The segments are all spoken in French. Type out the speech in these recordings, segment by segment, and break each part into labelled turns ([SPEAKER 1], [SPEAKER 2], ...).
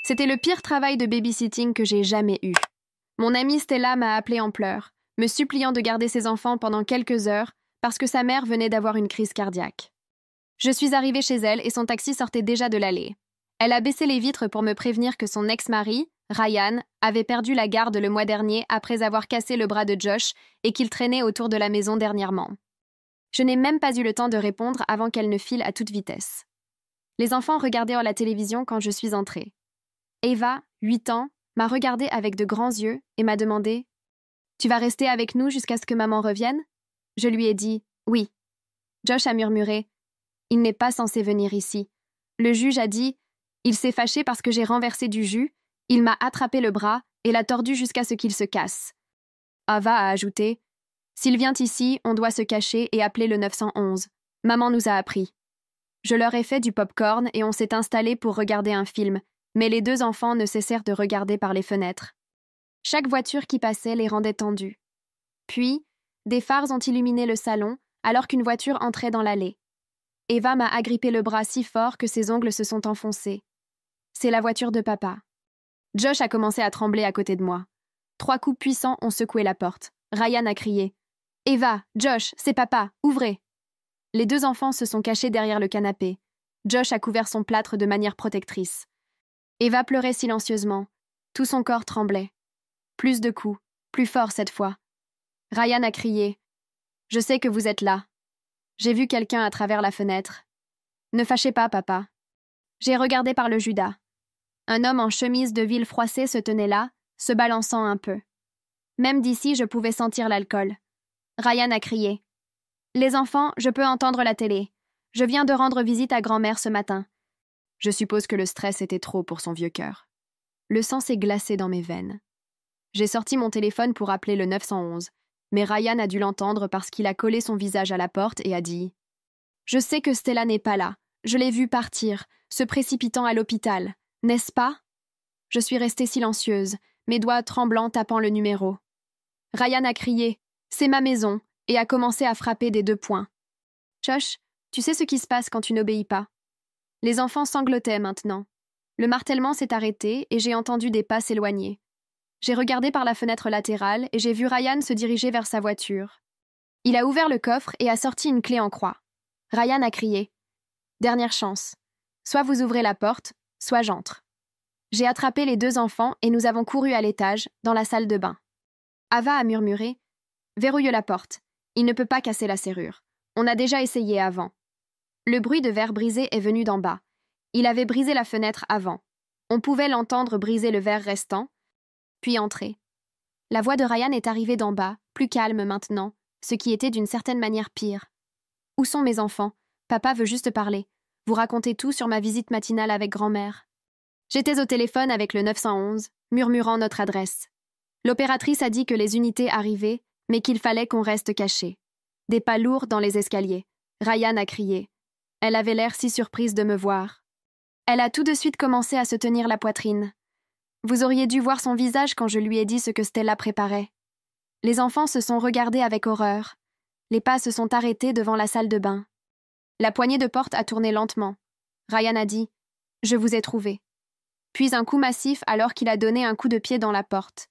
[SPEAKER 1] C'était le pire travail de babysitting que j'ai jamais eu. Mon amie Stella m'a appelée en pleurs, me suppliant de garder ses enfants pendant quelques heures parce que sa mère venait d'avoir une crise cardiaque. Je suis arrivée chez elle et son taxi sortait déjà de l'allée. Elle a baissé les vitres pour me prévenir que son ex-mari, Ryan, avait perdu la garde le mois dernier après avoir cassé le bras de Josh et qu'il traînait autour de la maison dernièrement. Je n'ai même pas eu le temps de répondre avant qu'elle ne file à toute vitesse. Les enfants regardaient la télévision quand je suis entrée. Eva, 8 ans, m'a regardée avec de grands yeux et m'a demandé « Tu vas rester avec nous jusqu'à ce que maman revienne ?» Je lui ai dit « Oui ». Josh a murmuré « Il n'est pas censé venir ici. » Le juge a dit « Il s'est fâché parce que j'ai renversé du jus, il m'a attrapé le bras et l'a tordu jusqu'à ce qu'il se casse. » Ava a ajouté « S'il vient ici, on doit se cacher et appeler le 911. Maman nous a appris. » Je leur ai fait du pop-corn et on s'est installé pour regarder un film, mais les deux enfants ne cessèrent de regarder par les fenêtres. Chaque voiture qui passait les rendait tendus. Puis, des phares ont illuminé le salon alors qu'une voiture entrait dans l'allée. Eva m'a agrippé le bras si fort que ses ongles se sont enfoncés. C'est la voiture de papa. Josh a commencé à trembler à côté de moi. 3 coups puissants ont secoué la porte. Ryan a crié « Eva, Josh, c'est papa, ouvrez !» Les deux enfants se sont cachés derrière le canapé. Josh a couvert son plâtre de manière protectrice. Eva pleurait silencieusement. Tout son corps tremblait. Plus de coups, plus fort cette fois. Ryan a crié « Je sais que vous êtes là. J'ai vu quelqu'un à travers la fenêtre. Ne fâchez pas, papa. » J'ai regardé par le Judas. Un homme en chemise de ville froissée se tenait là, se balançant un peu. Même d'ici, je pouvais sentir l'alcool. Ryan a crié « Les enfants, je peux entendre la télé. Je viens de rendre visite à grand-mère ce matin. » Je suppose que le stress était trop pour son vieux cœur. Le sang s'est glacé dans mes veines. J'ai sorti mon téléphone pour appeler le 911, mais Ryan a dû l'entendre parce qu'il a collé son visage à la porte et a dit « Je sais que Stella n'est pas là. Je l'ai vue partir, se précipitant à l'hôpital. N'est-ce pas ?» Je suis restée silencieuse, mes doigts tremblants tapant le numéro. Ryan a crié « C'est ma maison !» et a commencé à frapper des 2 poings. « Josh, tu sais ce qui se passe quand tu n'obéis pas. » Les enfants sanglotaient maintenant. Le martèlement s'est arrêté et j'ai entendu des pas s'éloigner. J'ai regardé par la fenêtre latérale et j'ai vu Ryan se diriger vers sa voiture. Il a ouvert le coffre et a sorti une clé en croix. Ryan a crié « Dernière chance. Soit vous ouvrez la porte, soit j'entre. » J'ai attrapé les 2 enfants et nous avons couru à l'étage, dans la salle de bain. Ava a murmuré « Verrouille la porte. Il ne peut pas casser la serrure. On a déjà essayé avant. » Le bruit de verre brisé est venu d'en bas. Il avait brisé la fenêtre avant. On pouvait l'entendre briser le verre restant, puis entrer. La voix de Ryan est arrivée d'en bas, plus calme maintenant, ce qui était d'une certaine manière pire. « Où sont mes enfants? Papa veut juste parler. Vous racontez tout sur ma visite matinale avec grand-mère. » J'étais au téléphone avec le 911, murmurant notre adresse. L'opératrice a dit que les unités arrivaient, mais qu'il fallait qu'on reste caché. Des pas lourds dans les escaliers. Ryan a crié. Elle avait l'air si surprise de me voir. Elle a tout de suite commencé à se tenir la poitrine. Vous auriez dû voir son visage quand je lui ai dit ce que Stella préparait. Les enfants se sont regardés avec horreur. Les pas se sont arrêtés devant la salle de bain. La poignée de porte a tourné lentement. Ryan a dit « Je vous ai trouvé ». Puis un coup massif alors qu'il a donné un coup de pied dans la porte.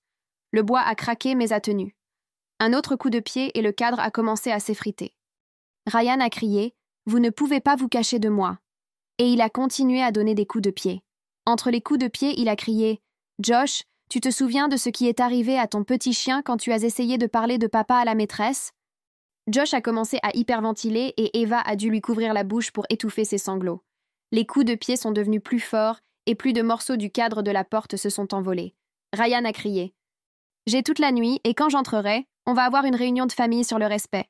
[SPEAKER 1] Le bois a craqué mais a tenu. Un autre coup de pied et le cadre a commencé à s'effriter. Ryan a crié « Vous ne pouvez pas vous cacher de moi ». Et il a continué à donner des coups de pied. Entre les coups de pied, il a crié « Josh, tu te souviens de ce qui est arrivé à ton petit chien quand tu as essayé de parler de papa à la maîtresse ?» Josh a commencé à hyperventiler et Eva a dû lui couvrir la bouche pour étouffer ses sanglots. Les coups de pied sont devenus plus forts et plus de morceaux du cadre de la porte se sont envolés. Ryan a crié « J'ai toute la nuit et quand j'entrerai, on va avoir une réunion de famille sur le respect. »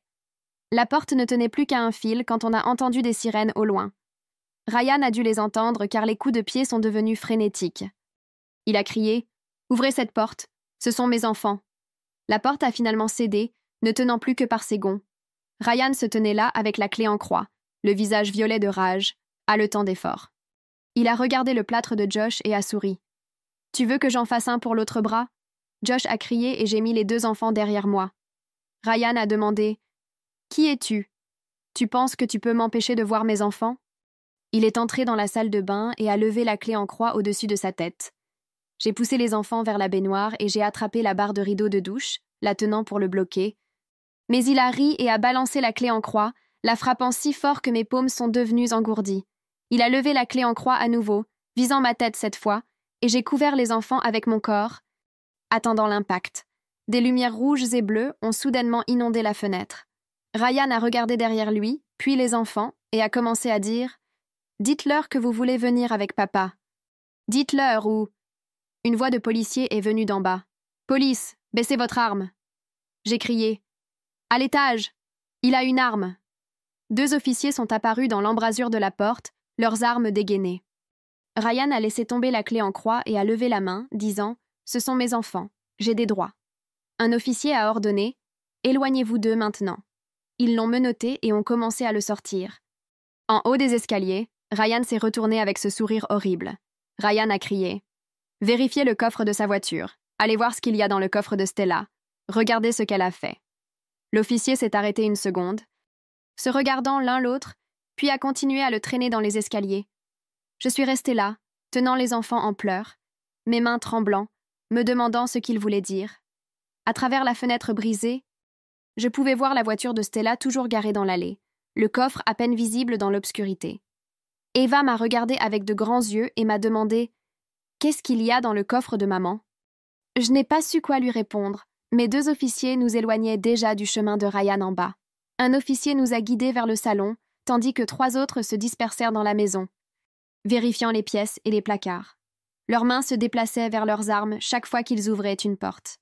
[SPEAKER 1] La porte ne tenait plus qu'à un fil quand on a entendu des sirènes au loin. Ryan a dû les entendre car les coups de pied sont devenus frénétiques. Il a crié « Ouvrez cette porte, ce sont mes enfants. » La porte a finalement cédé, ne tenant plus que par ses gonds. Ryan se tenait là avec la clé en croix, le visage violet de rage, haletant d'effort. Il a regardé le plâtre de Josh et a souri. « Tu veux que j'en fasse un pour l'autre bras ?» Josh a crié et j'ai mis les 2 enfants derrière moi. Ryan a demandé « Qui es-tu? Tu penses que tu peux m'empêcher de voir mes enfants ?» Il est entré dans la salle de bain et a levé la clé en croix au-dessus de sa tête. J'ai poussé les enfants vers la baignoire et j'ai attrapé la barre de rideau de douche, la tenant pour le bloquer. Mais il a ri et a balancé la clé en croix, la frappant si fort que mes paumes sont devenues engourdies. Il a levé la clé en croix à nouveau, visant ma tête cette fois, et j'ai couvert les enfants avec mon corps, attendant l'impact. Des lumières rouges et bleues ont soudainement inondé la fenêtre. Ryan a regardé derrière lui, puis les enfants, et a commencé à dire « Dites-leur que vous voulez venir avec papa. Dites-leur ou… » Une voix de policier est venue d'en bas. « Police, baissez votre arme !» J'ai crié « À l'étage! Il a une arme !» 2 officiers sont apparus dans l'embrasure de la porte, leurs armes dégainées. Ryan a laissé tomber la clé en croix et a levé la main, disant « Ce sont mes enfants, j'ai des droits. » Un officier a ordonné « Éloignez-vous d'eux maintenant. » Ils l'ont menotté et ont commencé à le sortir. En haut des escaliers, Ryan s'est retourné avec ce sourire horrible. Ryan a crié « Vérifiez le coffre de sa voiture. Allez voir ce qu'il y a dans le coffre de Stella. Regardez ce qu'elle a fait. » L'officier s'est arrêté une seconde, se regardant l'un l'autre, puis a continué à le traîner dans les escaliers. Je suis restée là, tenant les enfants en pleurs, mes mains tremblant, me demandant ce qu'il voulait dire. À travers la fenêtre brisée, je pouvais voir la voiture de Stella toujours garée dans l'allée, le coffre à peine visible dans l'obscurité. Eva m'a regardée avec de grands yeux et m'a demandé « Qu'est-ce qu'il y a dans le coffre de maman ?» Je n'ai pas su quoi lui répondre, mais 2 officiers nous éloignaient déjà du chemin de Ryan en bas. Un officier nous a guidés vers le salon, tandis que 3 autres se dispersèrent dans la maison, vérifiant les pièces et les placards. Leurs mains se déplaçaient vers leurs armes chaque fois qu'ils ouvraient une porte.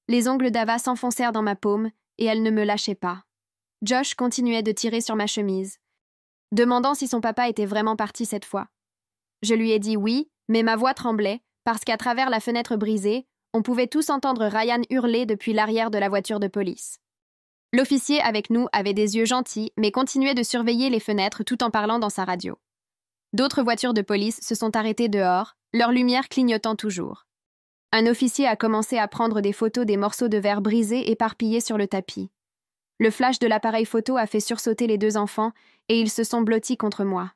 [SPEAKER 1] Les ongles d'Ava s'enfoncèrent dans ma paume et elle ne me lâchait pas. Josh continuait de tirer sur ma chemise, demandant si son papa était vraiment parti cette fois. Je lui ai dit oui, mais ma voix tremblait parce qu'à travers la fenêtre brisée, on pouvait tous entendre Ryan hurler depuis l'arrière de la voiture de police. L'officier avec nous avait des yeux gentils, mais continuait de surveiller les fenêtres tout en parlant dans sa radio. D'autres voitures de police se sont arrêtées dehors, leurs lumières clignotant toujours. Un officier a commencé à prendre des photos des morceaux de verre brisés éparpillés sur le tapis. Le flash de l'appareil photo a fait sursauter les 2 enfants et ils se sont blottis contre moi.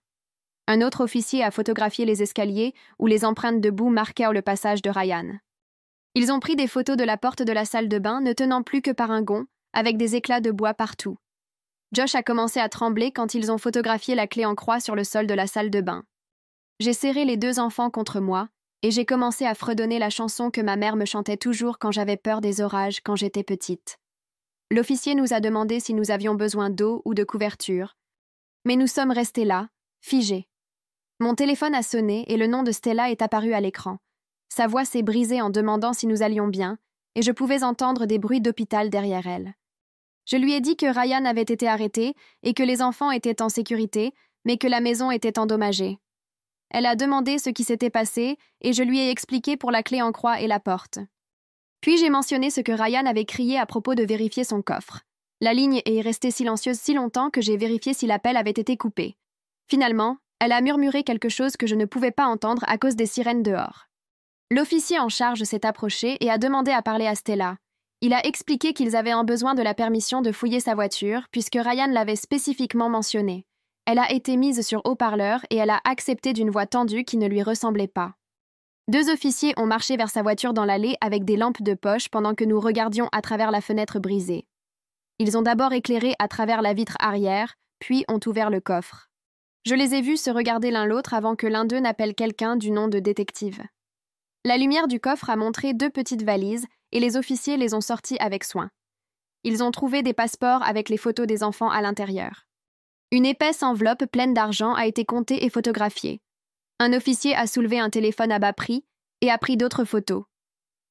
[SPEAKER 1] Un autre officier a photographié les escaliers où les empreintes de boue marquèrent le passage de Ryan. Ils ont pris des photos de la porte de la salle de bain ne tenant plus que par un gond, avec des éclats de bois partout. Josh a commencé à trembler quand ils ont photographié la clé en croix sur le sol de la salle de bain. J'ai serré les 2 enfants contre moi et j'ai commencé à fredonner la chanson que ma mère me chantait toujours quand j'avais peur des orages quand j'étais petite. L'officier nous a demandé si nous avions besoin d'eau ou de couverture, mais nous sommes restés là, figés. Mon téléphone a sonné et le nom de Stella est apparu à l'écran. Sa voix s'est brisée en demandant si nous allions bien, et je pouvais entendre des bruits d'hôpital derrière elle. Je lui ai dit que Ryan avait été arrêté et que les enfants étaient en sécurité, mais que la maison était endommagée. Elle a demandé ce qui s'était passé et je lui ai expliqué pour la clé en croix et la porte. Puis j'ai mentionné ce que Ryan avait crié à propos de vérifier son coffre. La ligne est restée silencieuse si longtemps que j'ai vérifié si l'appel avait été coupé. Finalement, elle a murmuré quelque chose que je ne pouvais pas entendre à cause des sirènes dehors. L'officier en charge s'est approché et a demandé à parler à Stella. Il a expliqué qu'ils avaient un besoin de la permission de fouiller sa voiture puisque Ryan l'avait spécifiquement mentionné. Elle a été mise sur haut-parleur et elle a accepté d'une voix tendue qui ne lui ressemblait pas. 2 officiers ont marché vers sa voiture dans l'allée avec des lampes de poche pendant que nous regardions à travers la fenêtre brisée. Ils ont d'abord éclairé à travers la vitre arrière, puis ont ouvert le coffre. Je les ai vus se regarder l'un l'autre avant que l'un d'eux n'appelle quelqu'un du nom de détective. La lumière du coffre a montré 2 petites valises et les officiers les ont sorties avec soin. Ils ont trouvé des passeports avec les photos des enfants à l'intérieur. Une épaisse enveloppe pleine d'argent a été comptée et photographiée. Un officier a soulevé un téléphone à bas prix et a pris d'autres photos.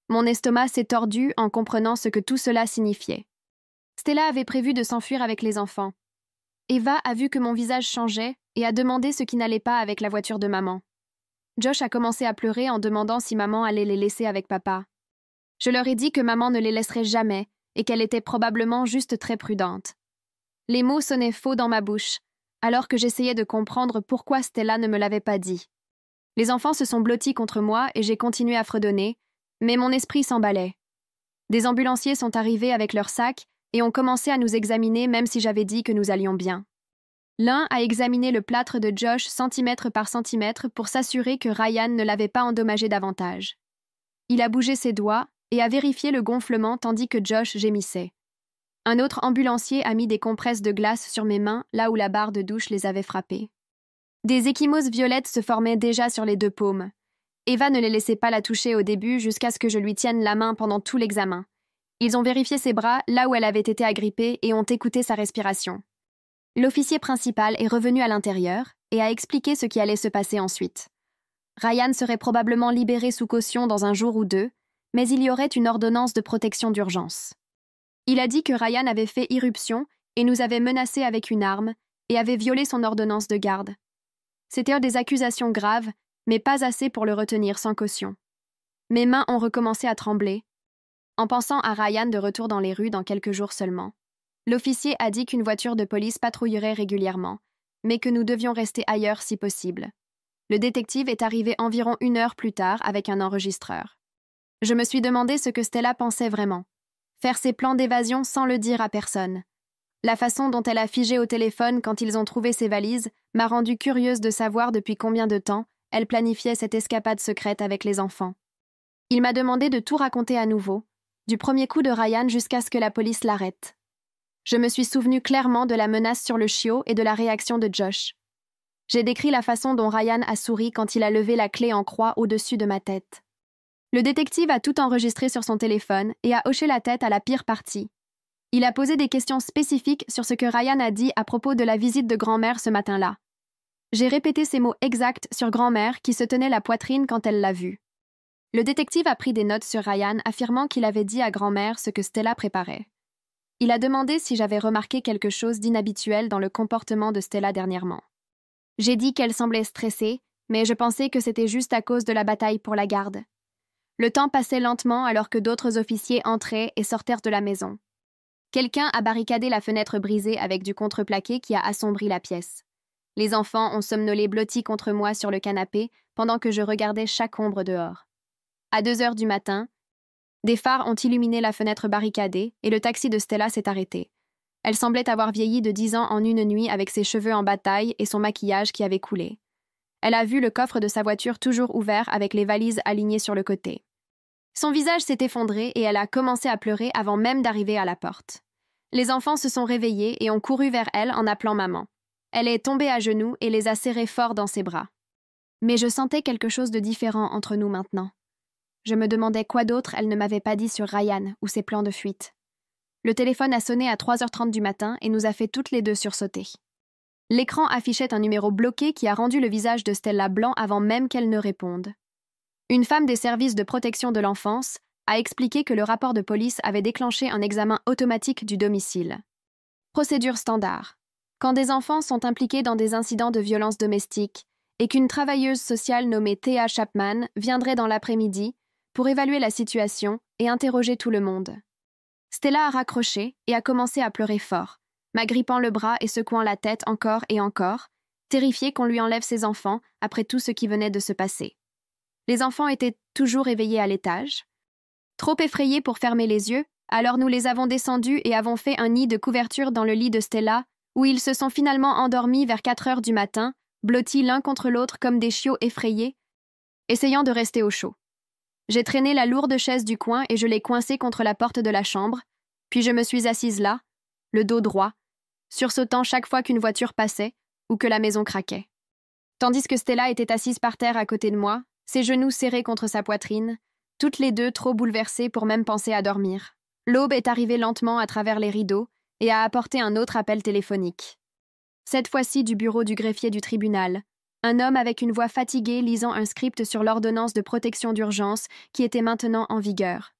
[SPEAKER 1] Mon estomac s'est tordu en comprenant ce que tout cela signifiait. Stella avait prévu de s'enfuir avec les enfants. Eva a vu que mon visage changeait et a demandé ce qui n'allait pas avec la voiture de maman. Josh a commencé à pleurer en demandant si maman allait les laisser avec papa. Je leur ai dit que maman ne les laisserait jamais et qu'elle était probablement juste très prudente. Les mots sonnaient faux dans ma bouche, alors que j'essayais de comprendre pourquoi Stella ne me l'avait pas dit. Les enfants se sont blottis contre moi et j'ai continué à fredonner, mais mon esprit s'emballait. Des ambulanciers sont arrivés avec leurs sacs et ont commencé à nous examiner même si j'avais dit que nous allions bien. L'un a examiné le plâtre de Josh centimètre par centimètre pour s'assurer que Ryan ne l'avait pas endommagé davantage. Il a bougé ses doigts et a vérifié le gonflement tandis que Josh gémissait. Un autre ambulancier a mis des compresses de glace sur mes mains là où la barre de douche les avait frappées. Des ecchymoses violettes se formaient déjà sur les 2 paumes. Eva ne les laissait pas la toucher au début jusqu'à ce que je lui tienne la main pendant tout l'examen. Ils ont vérifié ses bras là où elle avait été agrippée et ont écouté sa respiration. L'officier principal est revenu à l'intérieur et a expliqué ce qui allait se passer ensuite. Ryan serait probablement libéré sous caution dans un jour ou 2, mais il y aurait une ordonnance de protection d'urgence. Il a dit que Ryan avait fait irruption et nous avait menacés avec une arme et avait violé son ordonnance de garde. C'était des accusations graves, mais pas assez pour le retenir sans caution. Mes mains ont recommencé à trembler, en pensant à Ryan de retour dans les rues dans quelques jours seulement. L'officier a dit qu'une voiture de police patrouillerait régulièrement, mais que nous devions rester ailleurs si possible. Le détective est arrivé environ 1 heure plus tard avec un enregistreur. Je me suis demandé ce que Stella pensait vraiment. Faire ses plans d'évasion sans le dire à personne. La façon dont elle a figé au téléphone quand ils ont trouvé ses valises m'a rendue curieuse de savoir depuis combien de temps elle planifiait cette escapade secrète avec les enfants. Il m'a demandé de tout raconter à nouveau, du premier coup de Ryan jusqu'à ce que la police l'arrête. Je me suis souvenu clairement de la menace sur le chiot et de la réaction de Josh. J'ai décrit la façon dont Ryan a souri quand il a levé la clé en croix au-dessus de ma tête. Le détective a tout enregistré sur son téléphone et a hoché la tête à la pire partie. Il a posé des questions spécifiques sur ce que Ryan a dit à propos de la visite de grand-mère ce matin-là. J'ai répété ces mots exacts sur grand-mère qui se tenait la poitrine quand elle l'a vu. Le détective a pris des notes sur Ryan affirmant qu'il avait dit à grand-mère ce que Stella préparait. Il a demandé si j'avais remarqué quelque chose d'inhabituel dans le comportement de Stella dernièrement. J'ai dit qu'elle semblait stressée, mais je pensais que c'était juste à cause de la bataille pour la garde. Le temps passait lentement alors que d'autres officiers entraient et sortèrent de la maison. Quelqu'un a barricadé la fenêtre brisée avec du contreplaqué qui a assombri la pièce. Les enfants ont somnolé blottis contre moi sur le canapé pendant que je regardais chaque ombre dehors. À 2 heures du matin, des phares ont illuminé la fenêtre barricadée et le taxi de Stella s'est arrêté. Elle semblait avoir vieilli de 10 ans en une nuit avec ses cheveux en bataille et son maquillage qui avait coulé. Elle a vu le coffre de sa voiture toujours ouvert avec les valises alignées sur le côté. Son visage s'est effondré et elle a commencé à pleurer avant même d'arriver à la porte. Les enfants se sont réveillés et ont couru vers elle en appelant maman. Elle est tombée à genoux et les a serrés fort dans ses bras. Mais je sentais quelque chose de différent entre nous maintenant. Je me demandais quoi d'autre elle ne m'avait pas dit sur Ryan ou ses plans de fuite. Le téléphone a sonné à 3h30 du matin et nous a fait toutes les deux sursauter. L'écran affichait un numéro bloqué qui a rendu le visage de Stella blanc avant même qu'elle ne réponde. Une femme des services de protection de l'enfance a expliqué que le rapport de police avait déclenché un examen automatique du domicile. Procédure standard. Quand des enfants sont impliqués dans des incidents de violence domestique et qu'une travailleuse sociale nommée Thea Chapman viendrait dans l'après-midi pour évaluer la situation et interroger tout le monde. Stella a raccroché et a commencé à pleurer fort, m'agrippant le bras et secouant la tête encore et encore, terrifiée qu'on lui enlève ses enfants après tout ce qui venait de se passer. Les enfants étaient toujours éveillés à l'étage. Trop effrayés pour fermer les yeux, alors nous les avons descendus et avons fait un nid de couverture dans le lit de Stella, où ils se sont finalement endormis vers 4 heures du matin, blottis l'un contre l'autre comme des chiots effrayés, essayant de rester au chaud. J'ai traîné la lourde chaise du coin et je l'ai coincée contre la porte de la chambre, puis je me suis assise là, le dos droit, sursautant chaque fois qu'une voiture passait ou que la maison craquait. Tandis que Stella était assise par terre à côté de moi, ses genoux serrés contre sa poitrine, toutes les deux trop bouleversées pour même penser à dormir. L'aube est arrivée lentement à travers les rideaux et a apporté un autre appel téléphonique. Cette fois-ci du bureau du greffier du tribunal, un homme avec une voix fatiguée lisant un script sur l'ordonnance de protection d'urgence qui était maintenant en vigueur.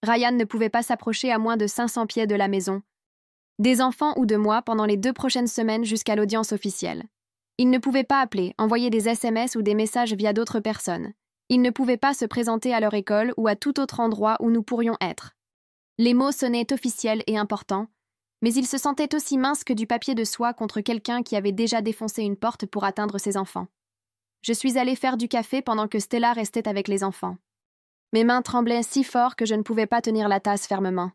[SPEAKER 1] Ryan ne pouvait pas s'approcher à moins de 500 pieds de la maison, des enfants ou de moi pendant les 2 prochaines semaines jusqu'à l'audience officielle. Il ne pouvait pas appeler, envoyer des SMS ou des messages via d'autres personnes. Il ne pouvait pas se présenter à leur école ou à tout autre endroit où nous pourrions être. Les mots sonnaient officiels et importants, mais il se sentait aussi mince que du papier de soie contre quelqu'un qui avait déjà défoncé une porte pour atteindre ses enfants. Je suis allée faire du café pendant que Stella restait avec les enfants. Mes mains tremblaient si fort que je ne pouvais pas tenir la tasse fermement.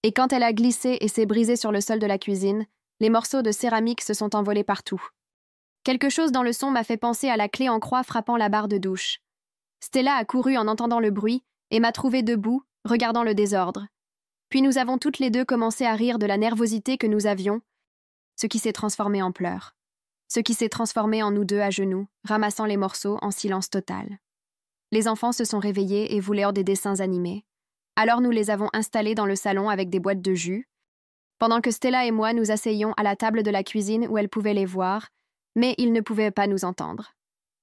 [SPEAKER 1] Et quand elle a glissé et s'est brisée sur le sol de la cuisine, Les morceaux de céramique se sont envolés partout. Quelque chose dans le son m'a fait penser à la clé en croix frappant la barre de douche. Stella a couru en entendant le bruit et m'a trouvée debout, regardant le désordre. Puis nous avons toutes les deux commencé à rire de la nervosité que nous avions, ce qui s'est transformé en pleurs. Ce qui s'est transformé en nous deux à genoux, ramassant les morceaux en silence total. Les enfants se sont réveillés et voulaient des dessins animés. Alors nous les avons installés dans le salon avec des boîtes de jus, pendant que Stella et moi nous asseyions à la table de la cuisine où elle pouvait les voir, mais ils ne pouvaient pas nous entendre.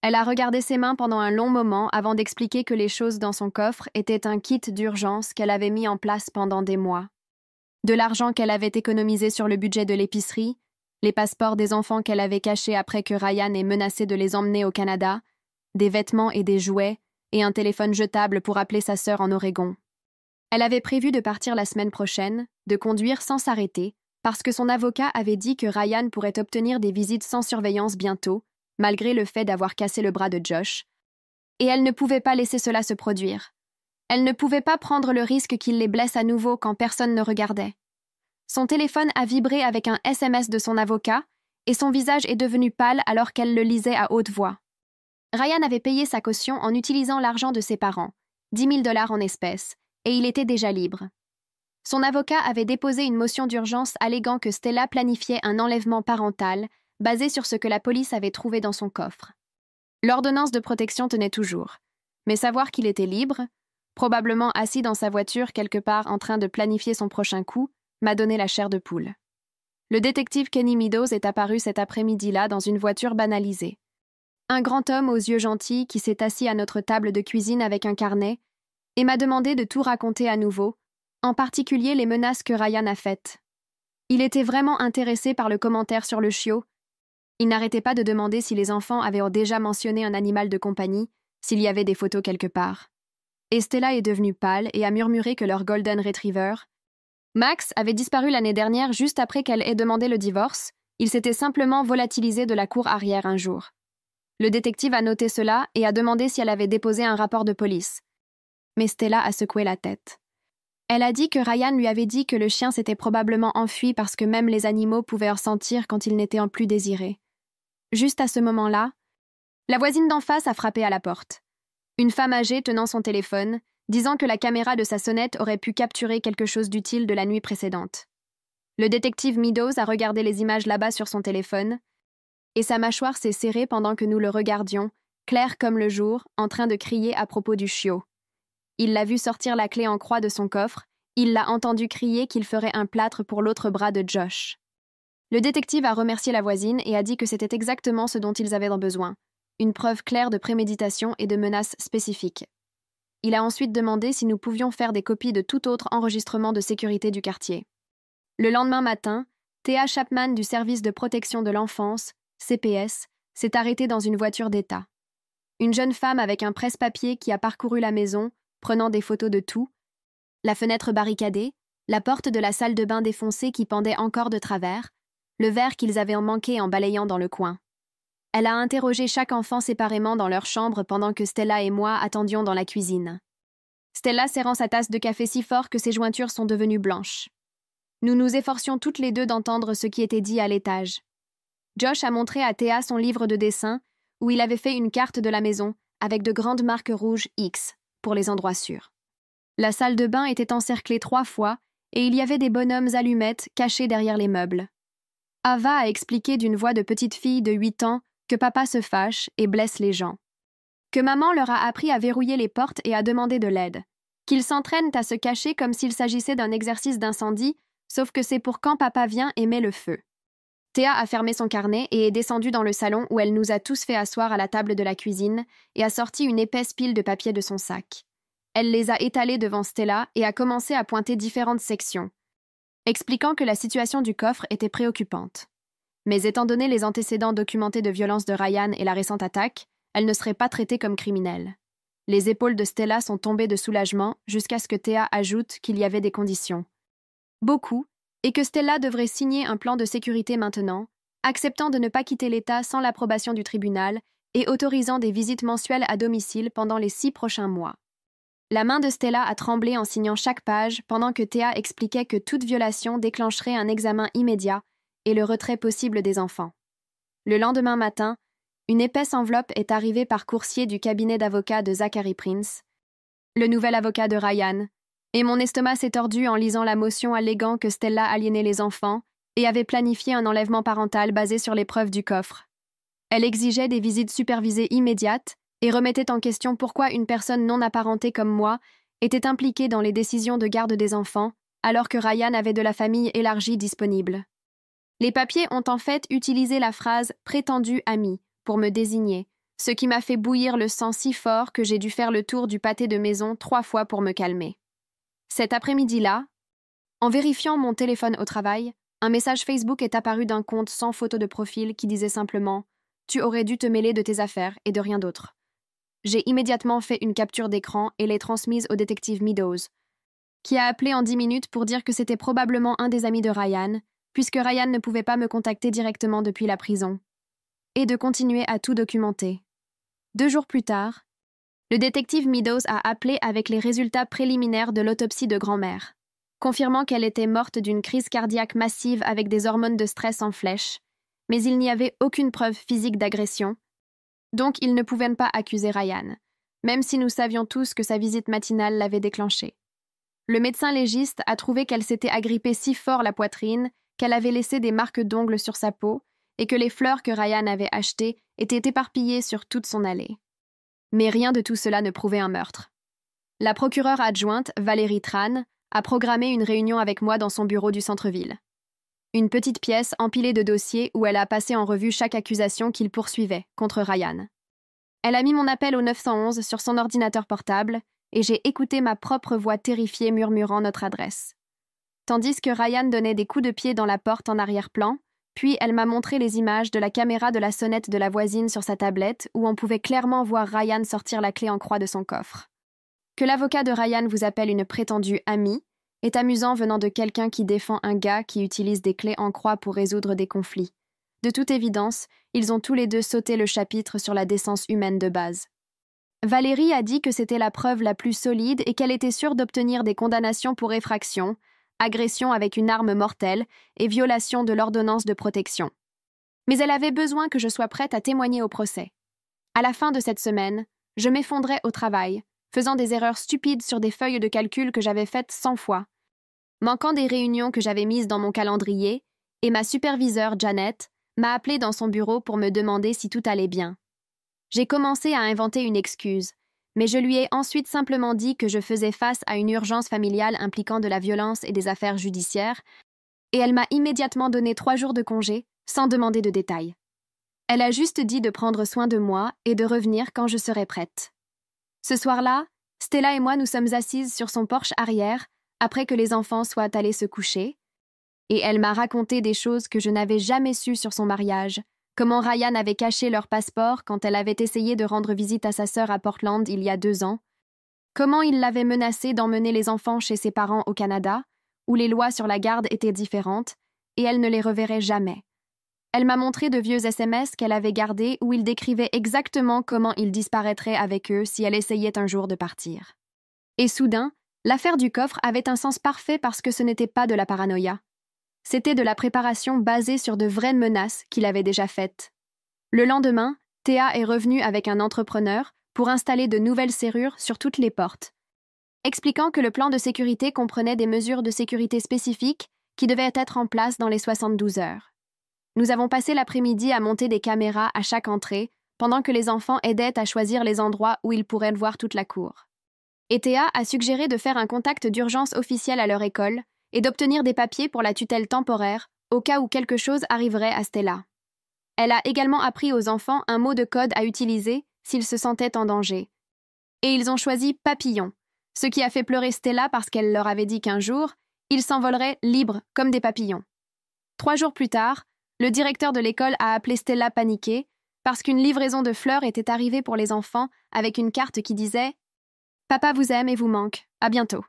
[SPEAKER 1] Elle a regardé ses mains pendant un long moment avant d'expliquer que les choses dans son coffre étaient un kit d'urgence qu'elle avait mis en place pendant des mois. De l'argent qu'elle avait économisé sur le budget de l'épicerie, les passeports des enfants qu'elle avait cachés après que Ryan ait menacé de les emmener au Canada, des vêtements et des jouets, et un téléphone jetable pour appeler sa sœur en Oregon. Elle avait prévu de partir la semaine prochaine, de conduire sans s'arrêter, parce que son avocat avait dit que Ryan pourrait obtenir des visites sans surveillance bientôt, malgré le fait d'avoir cassé le bras de Josh. Et elle ne pouvait pas laisser cela se produire. Elle ne pouvait pas prendre le risque qu'il les blesse à nouveau quand personne ne regardait. Son téléphone a vibré avec un SMS de son avocat, et son visage est devenu pâle alors qu'elle le lisait à haute voix. Ryan avait payé sa caution en utilisant l'argent de ses parents, 10 000 $ en espèces, et il était déjà libre. Son avocat avait déposé une motion d'urgence alléguant que Stella planifiait un enlèvement parental basé sur ce que la police avait trouvé dans son coffre. L'ordonnance de protection tenait toujours, mais savoir qu'il était libre, probablement assis dans sa voiture quelque part en train de planifier son prochain coup, m'a donné la chair de poule. Le détective Kenny Meadows est apparu cet après-midi-là dans une voiture banalisée. Un grand homme aux yeux gentils qui s'est assis à notre table de cuisine avec un carnet et m'a demandé de tout raconter à nouveau, en particulier les menaces que Ryan a faites. Il était vraiment intéressé par le commentaire sur le chiot. Il n'arrêtait pas de demander si les enfants avaient déjà mentionné un animal de compagnie, s'il y avait des photos quelque part. Et Stella est devenue pâle et a murmuré que leur Golden Retriever, Max, avait disparu l'année dernière juste après qu'elle ait demandé le divorce. Il s'était simplement volatilisé de la cour arrière un jour. Le détective a noté cela et a demandé si elle avait déposé un rapport de police. Mais Stella a secoué la tête. Elle a dit que Ryan lui avait dit que le chien s'était probablement enfui parce que même les animaux pouvaient ressentir quand ils n'étaient plus désirés. Juste à ce moment-là, la voisine d'en face a frappé à la porte. Une femme âgée tenant son téléphone, disant que la caméra de sa sonnette aurait pu capturer quelque chose d'utile de la nuit précédente. Le détective Meadows a regardé les images là-bas sur son téléphone, et sa mâchoire s'est serrée pendant que nous le regardions, clair comme le jour, en train de crier à propos du chiot. Il l'a vu sortir la clé en croix de son coffre, il l'a entendu crier qu'il ferait un plâtre pour l'autre bras de Josh. Le détective a remercié la voisine et a dit que c'était exactement ce dont ils avaient besoin, une preuve claire de préméditation et de menaces spécifiques. Il a ensuite demandé si nous pouvions faire des copies de tout autre enregistrement de sécurité du quartier. Le lendemain matin, Thea Chapman du service de protection de l'enfance, CPS, s'est arrêtée dans une voiture d'État. Une jeune femme avec un presse-papier qui a parcouru la maison, prenant des photos de tout, la fenêtre barricadée, la porte de la salle de bain défoncée qui pendait encore de travers, le verre qu'ils avaient manqué en balayant dans le coin. Elle a interrogé chaque enfant séparément dans leur chambre pendant que Stella et moi attendions dans la cuisine. Stella serrant sa tasse de café si fort que ses jointures sont devenues blanches. Nous nous efforcions toutes les deux d'entendre ce qui était dit à l'étage. Josh a montré à Thea son livre de dessin où il avait fait une carte de la maison avec de grandes marques rouges X pour les endroits sûrs. La salle de bain était encerclée 3 fois et il y avait des bonhommes allumettes cachés derrière les meubles. Ava a expliqué d'une voix de petite fille de 8 ans que papa se fâche et blesse les gens. Que maman leur a appris à verrouiller les portes et à demander de l'aide. Qu'ils s'entraînent à se cacher comme s'il s'agissait d'un exercice d'incendie, sauf que c'est pour quand papa vient et met le feu. Thea a fermé son carnet et est descendue dans le salon où elle nous a tous fait asseoir à la table de la cuisine et a sorti une épaisse pile de papier de son sac. Elle les a étalés devant Stella et a commencé à pointer différentes sections, expliquant que la situation du coffre était préoccupante. Mais étant donné les antécédents documentés de violence de Ryan et la récente attaque, elle ne serait pas traitée comme criminelle. Les épaules de Stella sont tombées de soulagement jusqu'à ce que Thea ajoute qu'il y avait des conditions. Beaucoup, et que Stella devrait signer un plan de sécurité maintenant, acceptant de ne pas quitter l'État sans l'approbation du tribunal et autorisant des visites mensuelles à domicile pendant les 6 prochains mois. La main de Stella a tremblé en signant chaque page pendant que Thea expliquait que toute violation déclencherait un examen immédiat et le retrait possible des enfants. Le lendemain matin, une épaisse enveloppe est arrivée par coursier du cabinet d'avocat de Zachary Prince, le nouvel avocat de Ryan, et mon estomac s'est tordu en lisant la motion alléguant que Stella aliénait les enfants et avait planifié un enlèvement parental basé sur les preuves du coffre. Elle exigeait des visites supervisées immédiates et remettait en question pourquoi une personne non apparentée comme moi était impliquée dans les décisions de garde des enfants, alors que Ryan avait de la famille élargie disponible. Les papiers ont en fait utilisé la phrase « prétendu ami » pour me désigner, ce qui m'a fait bouillir le sang si fort que j'ai dû faire le tour du pâté de maison 3 fois pour me calmer. Cet après-midi-là, en vérifiant mon téléphone au travail, un message Facebook est apparu d'un compte sans photo de profil qui disait simplement « Tu aurais dû te mêler de tes affaires et de rien d'autre ». J'ai immédiatement fait une capture d'écran et l'ai transmise au détective Meadows, qui a appelé en 10 minutes pour dire que c'était probablement un des amis de Ryan, puisque Ryan ne pouvait pas me contacter directement depuis la prison, et de continuer à tout documenter. 2 jours plus tard, le détective Meadows a appelé avec les résultats préliminaires de l'autopsie de grand-mère, confirmant qu'elle était morte d'une crise cardiaque massive avec des hormones de stress en flèche, mais il n'y avait aucune preuve physique d'agression, donc il ne pouvait pas accuser Ryan, même si nous savions tous que sa visite matinale l'avait déclenchée. Le médecin légiste a trouvé qu'elle s'était agrippée si fort la poitrine qu'elle avait laissé des marques d'ongles sur sa peau et que les fleurs que Ryan avait achetées étaient éparpillées sur toute son allée. Mais rien de tout cela ne prouvait un meurtre. La procureure adjointe, Valérie Tran, a programmé une réunion avec moi dans son bureau du centre-ville. Une petite pièce empilée de dossiers où elle a passé en revue chaque accusation qu'il poursuivait contre Ryan. Elle a mis mon appel au 911 sur son ordinateur portable et j'ai écouté ma propre voix terrifiée murmurant notre adresse. Tandis que Ryan donnait des coups de pied dans la porte en arrière-plan, puis elle m'a montré les images de la caméra de la sonnette de la voisine sur sa tablette où on pouvait clairement voir Ryan sortir la clé en croix de son coffre. Que l'avocat de Ryan vous appelle une prétendue amie est amusant venant de quelqu'un qui défend un gars qui utilise des clés en croix pour résoudre des conflits. De toute évidence, ils ont tous les deux sauté le chapitre sur la décence humaine de base. Valérie a dit que c'était la preuve la plus solide et qu'elle était sûre d'obtenir des condamnations pour effraction, agression avec une arme mortelle et violation de l'ordonnance de protection. Mais elle avait besoin que je sois prête à témoigner au procès. À la fin de cette semaine, je m'effondrais au travail, faisant des erreurs stupides sur des feuilles de calcul que j'avais faites 100 fois, manquant des réunions que j'avais mises dans mon calendrier, et ma superviseure, Janet, m'a appelé dans son bureau pour me demander si tout allait bien. J'ai commencé à inventer une excuse, mais je lui ai ensuite simplement dit que je faisais face à une urgence familiale impliquant de la violence et des affaires judiciaires, et elle m'a immédiatement donné 3 jours de congé, sans demander de détails. Elle a juste dit de prendre soin de moi et de revenir quand je serais prête. Ce soir-là, Stella et moi nous sommes assises sur son porche arrière, après que les enfants soient allés se coucher, et elle m'a raconté des choses que je n'avais jamais sues sur son mariage, comment Ryan avait caché leur passeport quand elle avait essayé de rendre visite à sa sœur à Portland il y a 2 ans, comment il l'avait menacée d'emmener les enfants chez ses parents au Canada, où les lois sur la garde étaient différentes, et elle ne les reverrait jamais. Elle m'a montré de vieux SMS qu'elle avait gardés où il décrivait exactement comment il disparaîtrait avec eux si elle essayait un jour de partir. Et soudain, l'affaire du coffre avait un sens parfait parce que ce n'était pas de la paranoïa. C'était de la préparation basée sur de vraies menaces qu'il avait déjà faites. Le lendemain, Théa est revenue avec un entrepreneur pour installer de nouvelles serrures sur toutes les portes, expliquant que le plan de sécurité comprenait des mesures de sécurité spécifiques qui devaient être en place dans les 72 heures. Nous avons passé l'après-midi à monter des caméras à chaque entrée, pendant que les enfants aidaient à choisir les endroits où ils pourraient voir toute la cour. Et Théa a suggéré de faire un contact d'urgence officiel à leur école et d'obtenir des papiers pour la tutelle temporaire au cas où quelque chose arriverait à Stella. Elle a également appris aux enfants un mot de code à utiliser s'ils se sentaient en danger. Et ils ont choisi papillon, ce qui a fait pleurer Stella parce qu'elle leur avait dit qu'un jour, ils s'envoleraient libres comme des papillons. 3 jours plus tard, le directeur de l'école a appelé Stella paniquée parce qu'une livraison de fleurs était arrivée pour les enfants avec une carte qui disait « Papa vous aime et vous manque, à bientôt ».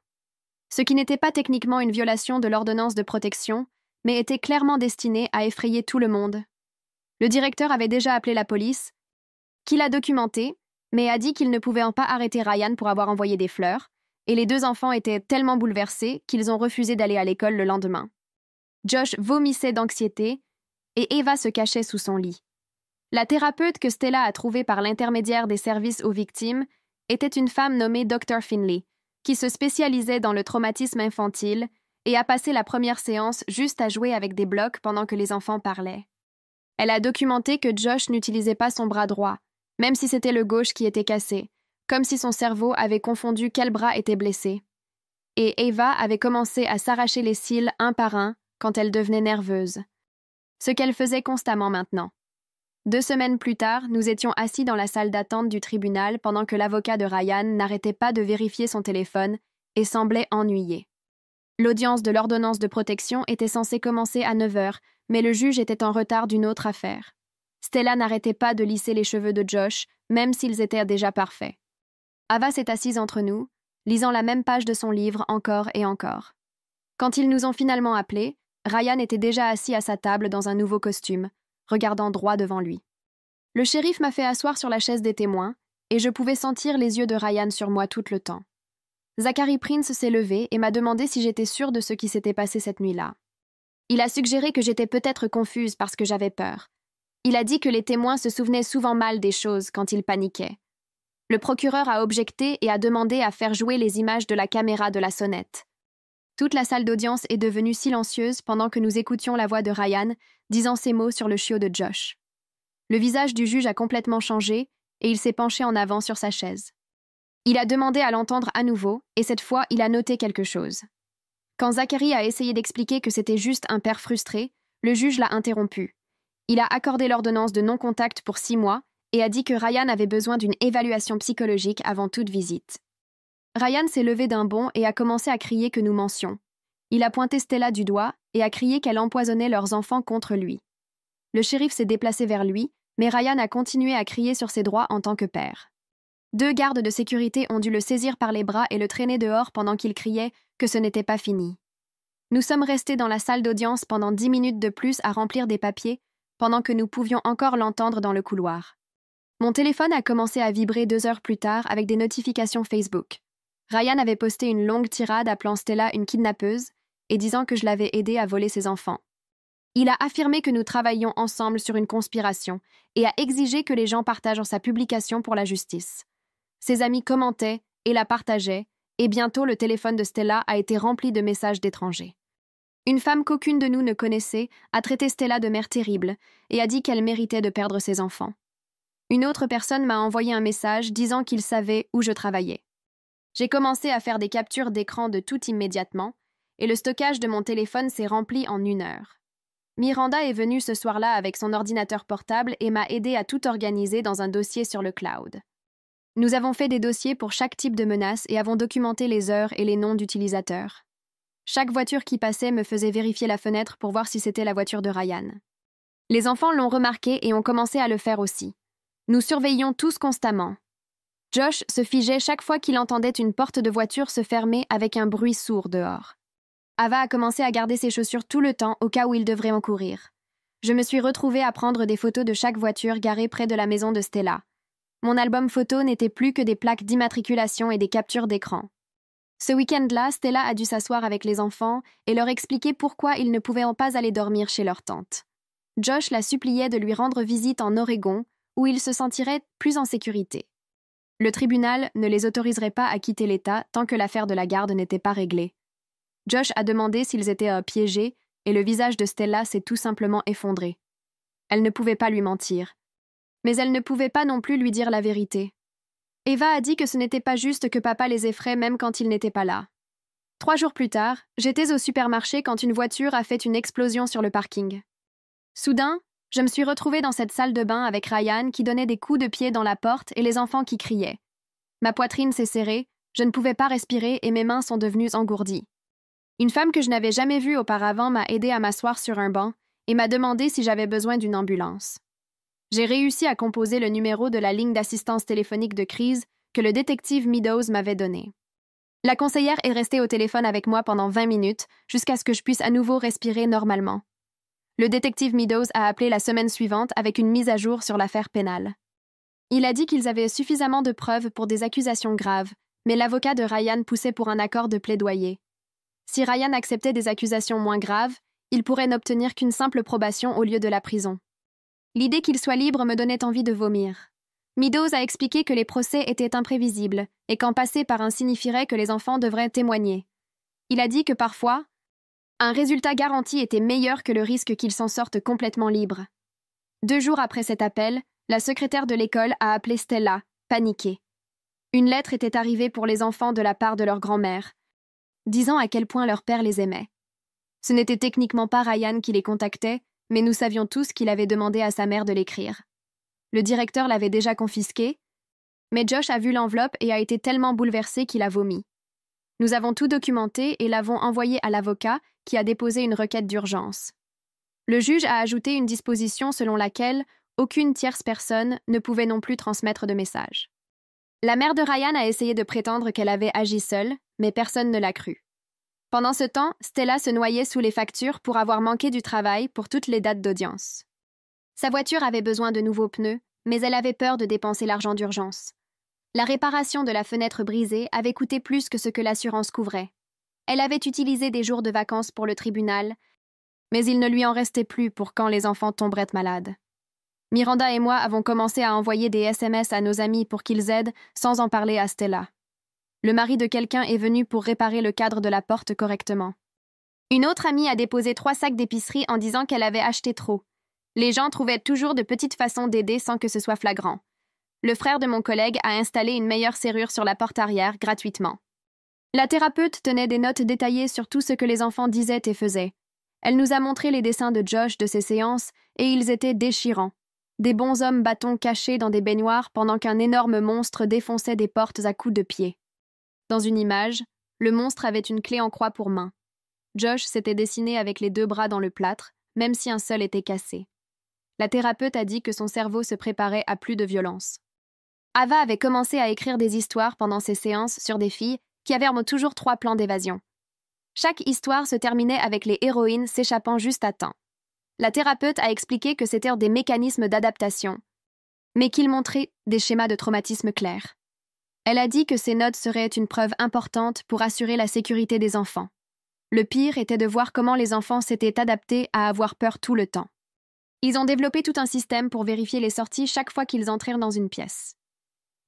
[SPEAKER 1] Ce qui n'était pas techniquement une violation de l'ordonnance de protection, mais était clairement destiné à effrayer tout le monde. Le directeur avait déjà appelé la police, qui l'a documenté, mais a dit qu'il ne pouvait pas arrêter Ryan pour avoir envoyé des fleurs, et les 2 enfants étaient tellement bouleversés qu'ils ont refusé d'aller à l'école le lendemain. Josh vomissait d'anxiété et Eva se cachait sous son lit. La thérapeute que Stella a trouvée par l'intermédiaire des services aux victimes était une femme nommée Dr. Finley, qui se spécialisait dans le traumatisme infantile et a passé la première séance juste à jouer avec des blocs pendant que les enfants parlaient. Elle a documenté que Josh n'utilisait pas son bras droit, même si c'était le gauche qui était cassé, comme si son cerveau avait confondu quel bras était blessé. Et Eva avait commencé à s'arracher les cils un par un quand elle devenait nerveuse. Ce qu'elle faisait constamment maintenant. 2 semaines plus tard, nous étions assis dans la salle d'attente du tribunal pendant que l'avocat de Ryan n'arrêtait pas de vérifier son téléphone et semblait ennuyé. L'audience de l'ordonnance de protection était censée commencer à 9 heures, mais le juge était en retard d'une autre affaire. Stella n'arrêtait pas de lisser les cheveux de Josh, même s'ils étaient déjà parfaits. Ava s'est assise entre nous, lisant la même page de son livre encore et encore. Quand ils nous ont finalement appelés, Ryan était déjà assis à sa table dans un nouveau costume, regardant droit devant lui. Le shérif m'a fait asseoir sur la chaise des témoins, et je pouvais sentir les yeux de Ryan sur moi tout le temps. Zachary Prince s'est levé et m'a demandé si j'étais sûre de ce qui s'était passé cette nuit-là. Il a suggéré que j'étais peut-être confuse parce que j'avais peur. Il a dit que les témoins se souvenaient souvent mal des choses quand ils paniquaient. Le procureur a objecté et a demandé à faire jouer les images de la caméra de la sonnette. Toute la salle d'audience est devenue silencieuse pendant que nous écoutions la voix de Ryan disant ces mots sur le chiot de Josh. Le visage du juge a complètement changé et il s'est penché en avant sur sa chaise. Il a demandé à l'entendre à nouveau et cette fois, il a noté quelque chose. Quand Zachary a essayé d'expliquer que c'était juste un père frustré, le juge l'a interrompu. Il a accordé l'ordonnance de non-contact pour 6 mois et a dit que Ryan avait besoin d'une évaluation psychologique avant toute visite. Ryan s'est levé d'un bond et a commencé à crier que nous mentions. Il a pointé Stella du doigt et a crié qu'elle empoisonnait leurs enfants contre lui. Le shérif s'est déplacé vers lui, mais Ryan a continué à crier sur ses droits en tant que père. 2 gardes de sécurité ont dû le saisir par les bras et le traîner dehors pendant qu'il criait que ce n'était pas fini. Nous sommes restés dans la salle d'audience pendant 10 minutes de plus à remplir des papiers, pendant que nous pouvions encore l'entendre dans le couloir. Mon téléphone a commencé à vibrer 2 heures plus tard avec des notifications Facebook. Ryan avait posté une longue tirade appelant Stella une kidnappeuse et disant que je l'avais aidée à voler ses enfants. Il a affirmé que nous travaillions ensemble sur une conspiration et a exigé que les gens partagent sa publication pour la justice. Ses amis commentaient et la partageaient, et bientôt le téléphone de Stella a été rempli de messages d'étrangers. Une femme qu'aucune de nous ne connaissait a traité Stella de mère terrible et a dit qu'elle méritait de perdre ses enfants. Une autre personne m'a envoyé un message disant qu'il savait où je travaillais. J'ai commencé à faire des captures d'écran de tout immédiatement, et le stockage de mon téléphone s'est rempli en 1 heure. Miranda est venue ce soir-là avec son ordinateur portable et m'a aidé à tout organiser dans un dossier sur le cloud. Nous avons fait des dossiers pour chaque type de menace et avons documenté les heures et les noms d'utilisateurs. Chaque voiture qui passait me faisait vérifier la fenêtre pour voir si c'était la voiture de Ryan. Les enfants l'ont remarqué et ont commencé à le faire aussi. Nous surveillions tous constamment. Josh se figeait chaque fois qu'il entendait une porte de voiture se fermer avec un bruit sourd dehors. Ava a commencé à garder ses chaussures tout le temps au cas où il devrait en courir. Je me suis retrouvée à prendre des photos de chaque voiture garée près de la maison de Stella. Mon album photo n'était plus que des plaques d'immatriculation et des captures d'écran. Ce week-end-là, Stella a dû s'asseoir avec les enfants et leur expliquer pourquoi ils ne pouvaient pas aller dormir chez leur tante. Josh la suppliait de lui rendre visite en Oregon, où ils se sentiraient plus en sécurité. Le tribunal ne les autoriserait pas à quitter l'État tant que l'affaire de la garde n'était pas réglée. Josh a demandé s'ils étaient piégés et le visage de Stella s'est tout simplement effondré. Elle ne pouvait pas lui mentir. Mais elle ne pouvait pas non plus lui dire la vérité. Eva a dit que ce n'était pas juste que papa les effraie même quand il n'était pas là. 3 jours plus tard, j'étais au supermarché quand une voiture a fait une explosion sur le parking. Soudain, je me suis retrouvée dans cette salle de bain avec Ryan qui donnait des coups de pied dans la porte et les enfants qui criaient. Ma poitrine s'est serrée, je ne pouvais pas respirer et mes mains sont devenues engourdies. Une femme que je n'avais jamais vue auparavant m'a aidée à m'asseoir sur un banc et m'a demandé si j'avais besoin d'une ambulance. J'ai réussi à composer le numéro de la ligne d'assistance téléphonique de crise que le détective Meadows m'avait donné. La conseillère est restée au téléphone avec moi pendant 20 minutes jusqu'à ce que je puisse à nouveau respirer normalement. Le détective Meadows a appelé la semaine suivante avec une mise à jour sur l'affaire pénale. Il a dit qu'ils avaient suffisamment de preuves pour des accusations graves, mais l'avocat de Ryan poussait pour un accord de plaidoyer. Si Ryan acceptait des accusations moins graves, il pourrait n'obtenir qu'une simple probation au lieu de la prison. L'idée qu'il soit libre me donnait envie de vomir. Meadows a expliqué que les procès étaient imprévisibles et qu'en passer par un signifierait que les enfants devraient témoigner. Il a dit que parfois, un résultat garanti était meilleur que le risque qu'ils s'en sortent complètement libres. 2 jours après cet appel, la secrétaire de l'école a appelé Stella, paniquée. Une lettre était arrivée pour les enfants de la part de leur grand-mère, disant à quel point leur père les aimait. Ce n'était techniquement pas Ryan qui les contactait, mais nous savions tous qu'il avait demandé à sa mère de l'écrire. Le directeur l'avait déjà confisquée, mais Josh a vu l'enveloppe et a été tellement bouleversé qu'il a vomi. Nous avons tout documenté et l'avons envoyé à l'avocat qui a déposé une requête d'urgence. Le juge a ajouté une disposition selon laquelle aucune tierce personne ne pouvait non plus transmettre de message. La mère de Ryan a essayé de prétendre qu'elle avait agi seule, mais personne ne l'a cru. Pendant ce temps, Stella se noyait sous les factures pour avoir manqué du travail pour toutes les dates d'audience. Sa voiture avait besoin de nouveaux pneus, mais elle avait peur de dépenser l'argent d'urgence. La réparation de la fenêtre brisée avait coûté plus que ce que l'assurance couvrait. Elle avait utilisé des jours de vacances pour le tribunal, mais il ne lui en restait plus pour quand les enfants tomberaient malades. Miranda et moi avons commencé à envoyer des SMS à nos amis pour qu'ils aident sans en parler à Stella. Le mari de quelqu'un est venu pour réparer le cadre de la porte correctement. Une autre amie a déposé 3 sacs d'épicerie en disant qu'elle avait acheté trop. Les gens trouvaient toujours de petites façons d'aider sans que ce soit flagrant. Le frère de mon collègue a installé une meilleure serrure sur la porte arrière gratuitement. La thérapeute tenait des notes détaillées sur tout ce que les enfants disaient et faisaient. Elle nous a montré les dessins de Josh de ses séances et ils étaient déchirants. Des bonshommes bâtons cachés dans des baignoires pendant qu'un énorme monstre défonçait des portes à coups de pied. Dans une image, le monstre avait une clé en croix pour main. Josh s'était dessiné avec les 2 bras dans le plâtre, même si un seul était cassé. La thérapeute a dit que son cerveau se préparait à plus de violence. Ava avait commencé à écrire des histoires pendant ses séances sur des filles qui avaient toujours 3 plans d'évasion. Chaque histoire se terminait avec les héroïnes s'échappant juste à temps. La thérapeute a expliqué que c'étaient des mécanismes d'adaptation, mais qu'ils montraient des schémas de traumatisme clairs. Elle a dit que ces notes seraient une preuve importante pour assurer la sécurité des enfants. Le pire était de voir comment les enfants s'étaient adaptés à avoir peur tout le temps. Ils ont développé tout un système pour vérifier les sorties chaque fois qu'ils entrèrent dans une pièce.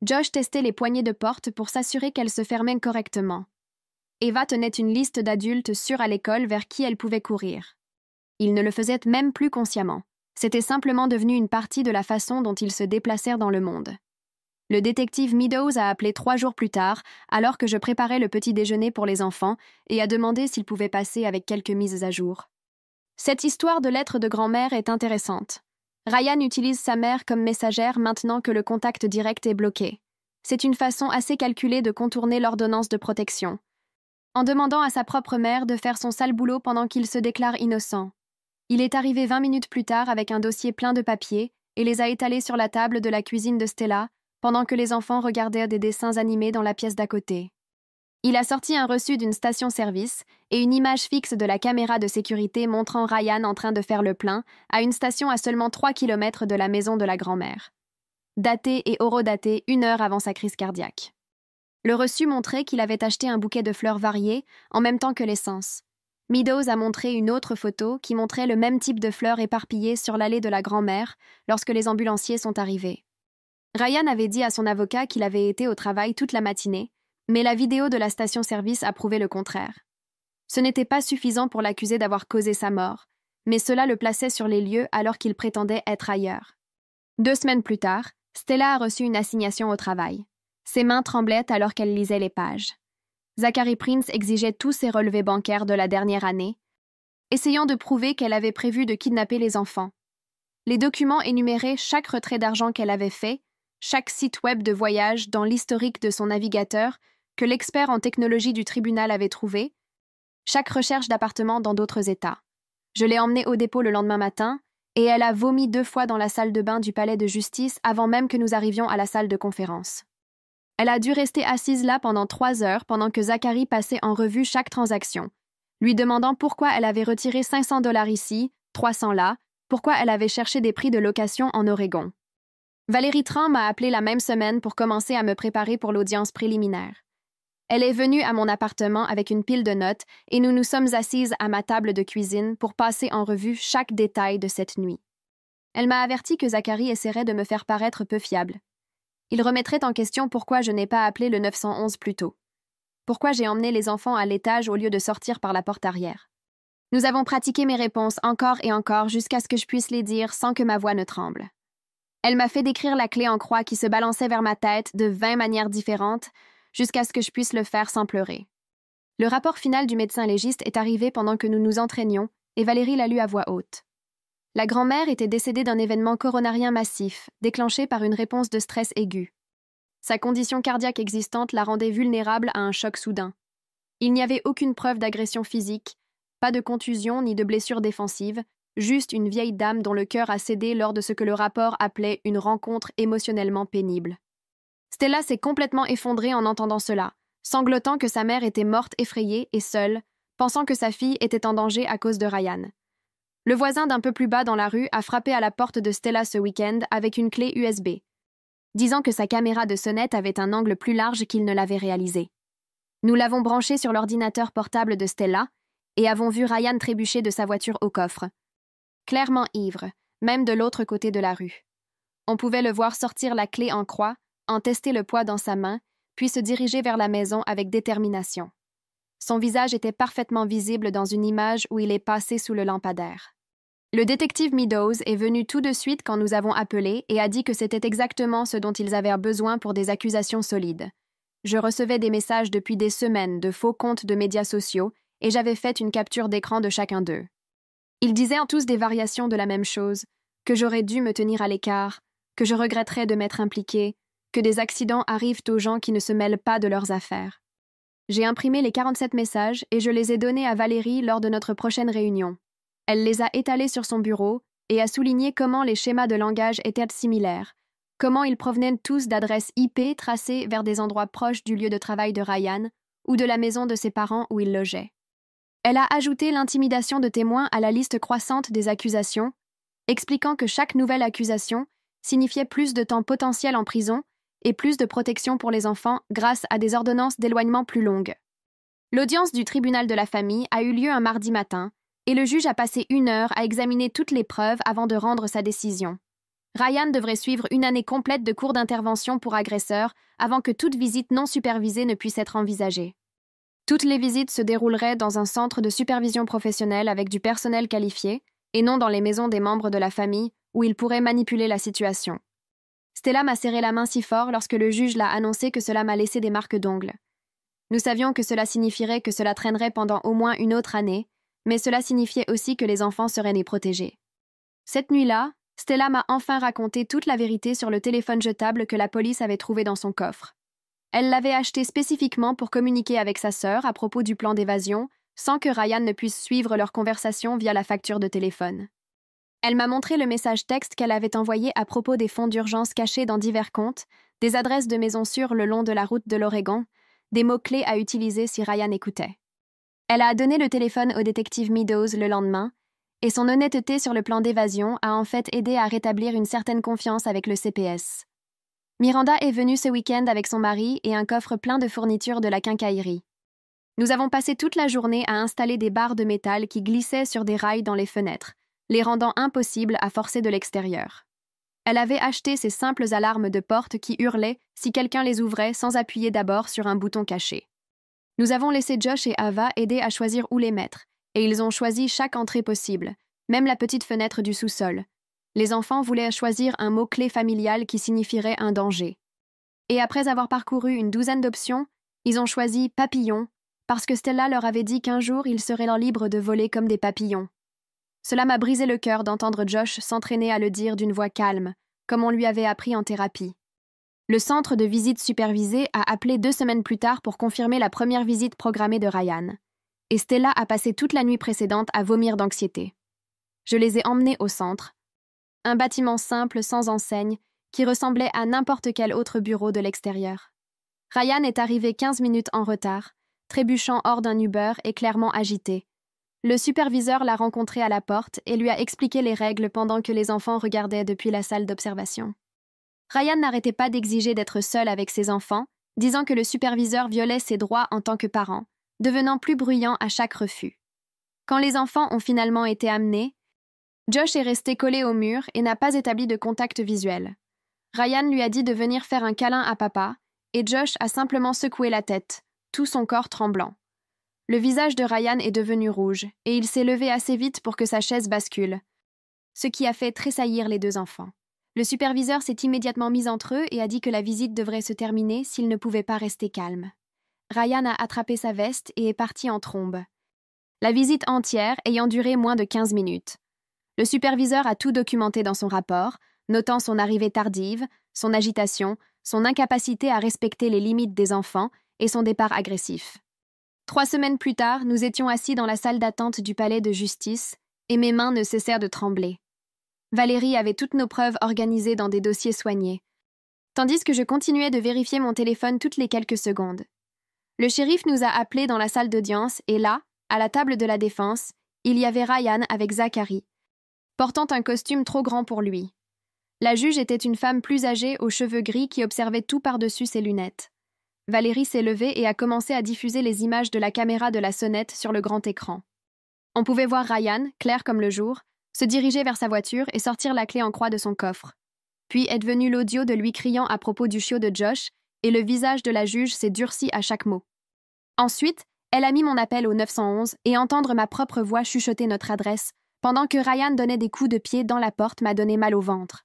[SPEAKER 1] Josh testait les poignées de porte pour s'assurer qu'elles se fermaient correctement. Eva tenait une liste d'adultes sûrs à l'école vers qui elle pouvait courir. Ils ne le faisaient même plus consciemment. C'était simplement devenu une partie de la façon dont ils se déplacèrent dans le monde. Le détective Meadows a appelé 3 jours plus tard, alors que je préparais le petit déjeuner pour les enfants, et a demandé s'il pouvait passer avec quelques mises à jour. Cette histoire de lettre de grand-mère est intéressante. Ryan utilise sa mère comme messagère maintenant que le contact direct est bloqué. C'est une façon assez calculée de contourner l'ordonnance de protection. En demandant à sa propre mère de faire son sale boulot pendant qu'il se déclare innocent. Il est arrivé 20 minutes plus tard avec un dossier plein de papiers et les a étalés sur la table de la cuisine de Stella pendant que les enfants regardaient des dessins animés dans la pièce d'à côté. Il a sorti un reçu d'une station-service et une image fixe de la caméra de sécurité montrant Ryan en train de faire le plein à une station à seulement 3 kilomètres de la maison de la grand-mère. Daté et horodaté 1 heure avant sa crise cardiaque. Le reçu montrait qu'il avait acheté un bouquet de fleurs variées en même temps que l'essence. Meadows a montré une autre photo qui montrait le même type de fleurs éparpillées sur l'allée de la grand-mère lorsque les ambulanciers sont arrivés. Ryan avait dit à son avocat qu'il avait été au travail toute la matinée, mais la vidéo de la station-service a prouvé le contraire. Ce n'était pas suffisant pour l'accuser d'avoir causé sa mort, mais cela le plaçait sur les lieux alors qu'il prétendait être ailleurs. 2 semaines plus tard, Stella a reçu une assignation au travail. Ses mains tremblaient alors qu'elle lisait les pages. Zachary Prince exigeait tous ses relevés bancaires de la dernière année, essayant de prouver qu'elle avait prévu de kidnapper les enfants. Les documents énuméraient chaque retrait d'argent qu'elle avait fait, chaque site web de voyage dans l'historique de son navigateur que l'expert en technologie du tribunal avait trouvé, chaque recherche d'appartement dans d'autres États. Je l'ai emmenée au dépôt le lendemain matin, et elle a vomi 2 fois dans la salle de bain du palais de justice avant même que nous arrivions à la salle de conférence. Elle a dû rester assise là pendant 3 heures pendant que Zachary passait en revue chaque transaction, lui demandant pourquoi elle avait retiré 500 $ ici, 300 là, pourquoi elle avait cherché des prix de location en Oregon. Valérie Tran m'a appelé la même semaine pour commencer à me préparer pour l'audience préliminaire. Elle est venue à mon appartement avec une pile de notes et nous nous sommes assises à ma table de cuisine pour passer en revue chaque détail de cette nuit. Elle m'a averti que Zachary essaierait de me faire paraître peu fiable. Il remettrait en question pourquoi je n'ai pas appelé le 911 plus tôt. Pourquoi j'ai emmené les enfants à l'étage au lieu de sortir par la porte arrière. Nous avons pratiqué mes réponses encore et encore jusqu'à ce que je puisse les dire sans que ma voix ne tremble. Elle m'a fait décrire la clé en croix qui se balançait vers ma tête de 20 manières différentes jusqu'à ce que je puisse le faire sans pleurer. Le rapport final du médecin légiste est arrivé pendant que nous nous entraînions et Valérie l'a lu à voix haute. La grand-mère était décédée d'un événement coronarien massif, déclenché par une réponse de stress aigu. Sa condition cardiaque existante la rendait vulnérable à un choc soudain. Il n'y avait aucune preuve d'agression physique, pas de contusion ni de blessure défensive, juste une vieille dame dont le cœur a cédé lors de ce que le rapport appelait une rencontre émotionnellement pénible. Stella s'est complètement effondrée en entendant cela, sanglotant que sa mère était morte effrayée et seule, pensant que sa fille était en danger à cause de Ryan. Le voisin d'un peu plus bas dans la rue a frappé à la porte de Stella ce week-end avec une clé USB, disant que sa caméra de sonnette avait un angle plus large qu'il ne l'avait réalisé. Nous l'avons branchée sur l'ordinateur portable de Stella et avons vu Ryan trébucher de sa voiture au coffre. Clairement ivre, même de l'autre côté de la rue. On pouvait le voir sortir la clé en croix, en tester le poids dans sa main, puis se diriger vers la maison avec détermination. Son visage était parfaitement visible dans une image où il est passé sous le lampadaire. Le détective Meadows est venu tout de suite quand nous avons appelé et a dit que c'était exactement ce dont ils avaient besoin pour des accusations solides. Je recevais des messages depuis des semaines de faux comptes de médias sociaux et j'avais fait une capture d'écran de chacun d'eux. Ils disaient en tous des variations de la même chose, que j'aurais dû me tenir à l'écart, que je regretterais de m'être impliquée, que des accidents arrivent aux gens qui ne se mêlent pas de leurs affaires. J'ai imprimé les 47 messages et je les ai donnés à Valérie lors de notre prochaine réunion. Elle les a étalés sur son bureau et a souligné comment les schémas de langage étaient similaires, comment ils provenaient tous d'adresses IP tracées vers des endroits proches du lieu de travail de Ryan ou de la maison de ses parents où il logeait. Elle a ajouté l'intimidation de témoins à la liste croissante des accusations, expliquant que chaque nouvelle accusation signifiait plus de temps potentiel en prison et plus de protection pour les enfants grâce à des ordonnances d'éloignement plus longues. L'audience du tribunal de la famille a eu lieu un mardi matin et le juge a passé 1 heure à examiner toutes les preuves avant de rendre sa décision. Ryan devrait suivre 1 année complète de cours d'intervention pour agresseurs avant que toute visite non supervisée ne puisse être envisagée. Toutes les visites se dérouleraient dans un centre de supervision professionnelle avec du personnel qualifié et non dans les maisons des membres de la famille où ils pourraient manipuler la situation. Stella m'a serré la main si fort lorsque le juge l'a annoncé que cela m'a laissé des marques d'ongles. Nous savions que cela signifierait que cela traînerait pendant au moins 1 autre année, mais cela signifiait aussi que les enfants seraient nés protégés. Cette nuit-là, Stella m'a enfin raconté toute la vérité sur le téléphone jetable que la police avait trouvé dans son coffre. Elle l'avait acheté spécifiquement pour communiquer avec sa sœur à propos du plan d'évasion, sans que Ryan ne puisse suivre leur conversation via la facture de téléphone. Elle m'a montré le message texte qu'elle avait envoyé à propos des fonds d'urgence cachés dans divers comptes, des adresses de maisons sûres le long de la route de l'Oregon, des mots-clés à utiliser si Ryan écoutait. Elle a donné le téléphone au détective Meadows le lendemain, et son honnêteté sur le plan d'évasion a en fait aidé à rétablir une certaine confiance avec le CPS. Miranda est venue ce week-end avec son mari et un coffre plein de fournitures de la quincaillerie. Nous avons passé toute la journée à installer des barres de métal qui glissaient sur des rails dans les fenêtres, les rendant impossibles à forcer de l'extérieur. Elle avait acheté ces simples alarmes de porte qui hurlaient si quelqu'un les ouvrait sans appuyer d'abord sur un bouton caché. Nous avons laissé Josh et Ava aider à choisir où les mettre, et ils ont choisi chaque entrée possible, même la petite fenêtre du sous-sol. Les enfants voulaient choisir un mot-clé familial qui signifierait un danger. Et après avoir parcouru une 12aine d'options, ils ont choisi « papillon » parce que Stella leur avait dit qu'un jour ils seraient libres de voler comme des papillons. Cela m'a brisé le cœur d'entendre Josh s'entraîner à le dire d'une voix calme, comme on lui avait appris en thérapie. Le centre de visite supervisée a appelé 2 semaines plus tard pour confirmer la première visite programmée de Ryan. Et Stella a passé toute la nuit précédente à vomir d'anxiété. Je les ai emmenés au centre. Un bâtiment simple, sans enseigne, qui ressemblait à n'importe quel autre bureau de l'extérieur. Ryan est arrivé 15 minutes en retard, trébuchant hors d'un Uber et clairement agité. Le superviseur l'a rencontré à la porte et lui a expliqué les règles pendant que les enfants regardaient depuis la salle d'observation. Ryan n'arrêtait pas d'exiger d'être seul avec ses enfants disant que le superviseur violait ses droits en tant que parent, devenant plus bruyant à chaque refus. Quand les enfants ont finalement été amenés, Josh est resté collé au mur et n'a pas établi de contact visuel. Ryan lui a dit de venir faire un câlin à papa, et Josh a simplement secoué la tête, tout son corps tremblant. Le visage de Ryan est devenu rouge, et il s'est levé assez vite pour que sa chaise bascule, ce qui a fait tressaillir les deux enfants. Le superviseur s'est immédiatement mis entre eux et a dit que la visite devrait se terminer s'il ne pouvait pas rester calme. Ryan a attrapé sa veste et est parti en trombe. La visite entière ayant duré moins de 15 minutes. Le superviseur a tout documenté dans son rapport, notant son arrivée tardive, son agitation, son incapacité à respecter les limites des enfants et son départ agressif. 3 semaines plus tard, nous étions assis dans la salle d'attente du palais de justice et mes mains ne cessèrent de trembler. Valérie avait toutes nos preuves organisées dans des dossiers soignés, tandis que je continuais de vérifier mon téléphone toutes les quelques secondes. Le shérif nous a appelés dans la salle d'audience et là, à la table de la défense, il y avait Ryan avec Zachary, portant un costume trop grand pour lui. La juge était une femme plus âgée aux cheveux gris qui observait tout par-dessus ses lunettes. Valérie s'est levée et a commencé à diffuser les images de la caméra de la sonnette sur le grand écran. On pouvait voir Ryan, clair comme le jour, se diriger vers sa voiture et sortir la clé en croix de son coffre. Puis est venu l'audio de lui criant à propos du chiot de Josh et le visage de la juge s'est durci à chaque mot. Ensuite, elle a mis mon appel au 911 et entendre ma propre voix chuchoter notre adresse pendant que Ryan donnait des coups de pied dans la porte m'a donné mal au ventre.